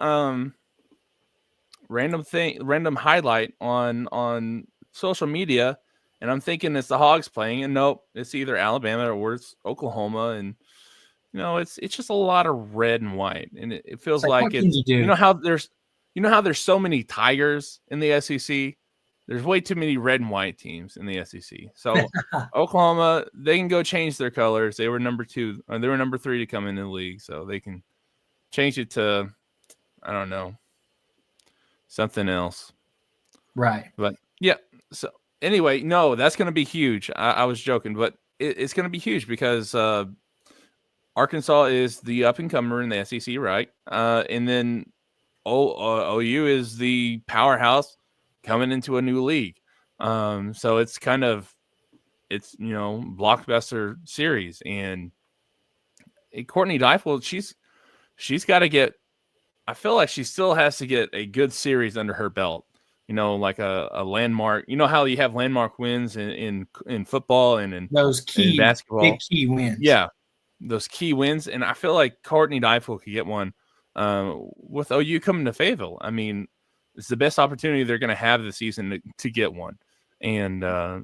highlight on social media, and I'm thinking it's the Hogs playing, and nope, it's either Alabama or it's Oklahoma, and it's just a lot of red and white, and it It's feels like, like what can it's you do? you know how there's so many tigers in the SEC. There's way too many red and white teams in the SEC. So Oklahoma, they can go change their colors. They were number 2, or they were number 3 to come into the league, so they can change it to, I don't know, something else. Right. But yeah. So anyway, no, that's going to be huge. I was joking, but it's going to be huge because Arkansas is the up and comer in the SEC, right? And then OU is the powerhouse coming into a new league. So it's kind of blockbuster series, and Courtney Deifel, she's got to get. I feel like she still has to get a good series under her belt. Like a landmark. You know how you have landmark wins in football and Those in big basketball. key wins. Yeah, those key wins, and I feel like Courtney Deifel could get one with OU coming to Fayetteville. I mean, it's the best opportunity they're going to have this season to get one, and I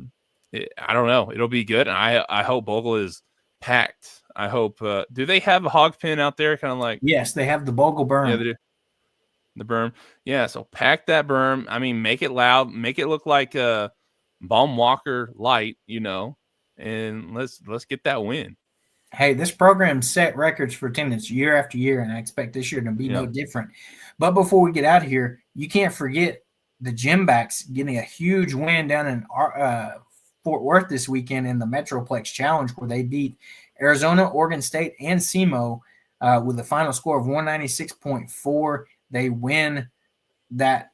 don't know. It'll be good. And I hope Bogle is packed. I hope. Do they have a hog pen out there? Kind of like. Yes, they have the Bogle berm. Yeah, they do. The berm. Yeah, so pack that berm. I mean, make it loud. Make it look like a Baum Walker light, and let's get that win. Hey, this program set records for attendance year after year, and I expect this year to be no different. But before we get out of here, you can't forget the Gymbacks getting a huge win down in Fort Worth this weekend in the Metroplex Challenge, where they beat Arizona, Oregon State, and SEMO with a final score of 196.4. They win that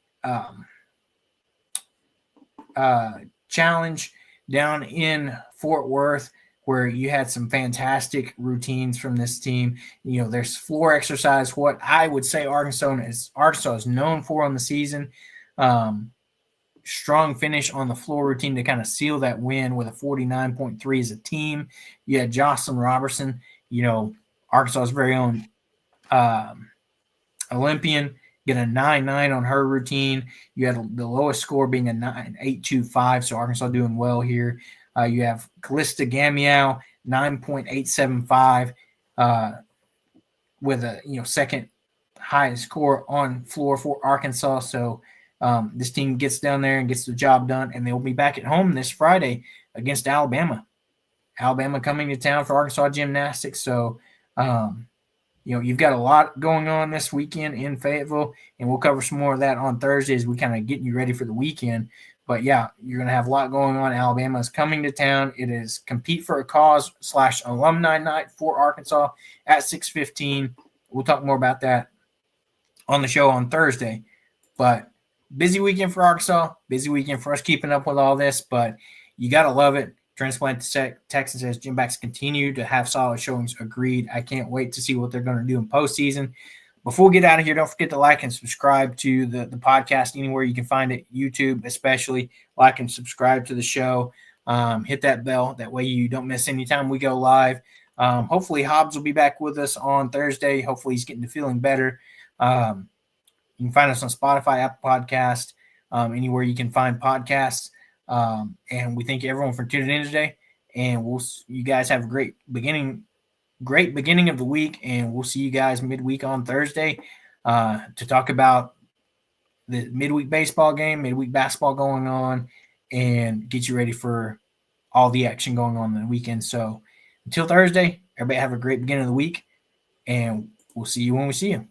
challenge down in Fort Worth, where you had some fantastic routines from this team. There's floor exercise, what I would say Arkansas is known for on the season. Strong finish on the floor routine to kind of seal that win with a 49.3 as a team. You had Jocelyn Robertson, Arkansas's very own Olympian, get a 9.9 on her routine. You had the lowest score being a 9.825, so Arkansas doing well here. You have Callista Gamiao, 9.875 with a second highest score on floor for Arkansas. So this team gets down there and gets the job done, and they'll be back at home this Friday against Alabama. Alabama coming to town for Arkansas gymnastics. So, you've got a lot going on this weekend in Fayetteville, and we'll cover some more of that on Thursday as we kind of getting you ready for the weekend. But, yeah, you're going to have a lot going on. Alabama is coming to town. It is Compete for a Cause / Alumni Night for Arkansas at 6:15. We'll talk more about that on the show on Thursday. But busy weekend for Arkansas, busy weekend for us keeping up with all this. But you got to love it. Transplant to Texas as Gymbacks continue to have solid showings. Agreed. I can't wait to see what they're going to do in postseason. Before we get out of here, don't forget to like and subscribe to the podcast anywhere you can find it, YouTube especially. Like and subscribe to the show. Hit that bell. That way you don't miss any time we go live. Hopefully Hobbs will be back with us on Thursday. Hopefully he's getting to feeling better. You can find us on Spotify, Apple Podcast, anywhere you can find podcasts. And we thank everyone for tuning in today. And you guys have a great beginning of the week, and we'll see you guys midweek on Thursday to talk about the midweek baseball game, midweek basketball going on, and get you ready for all the action going on in the weekend. So until Thursday, everybody have a great beginning of the week, and we'll see you when we see you.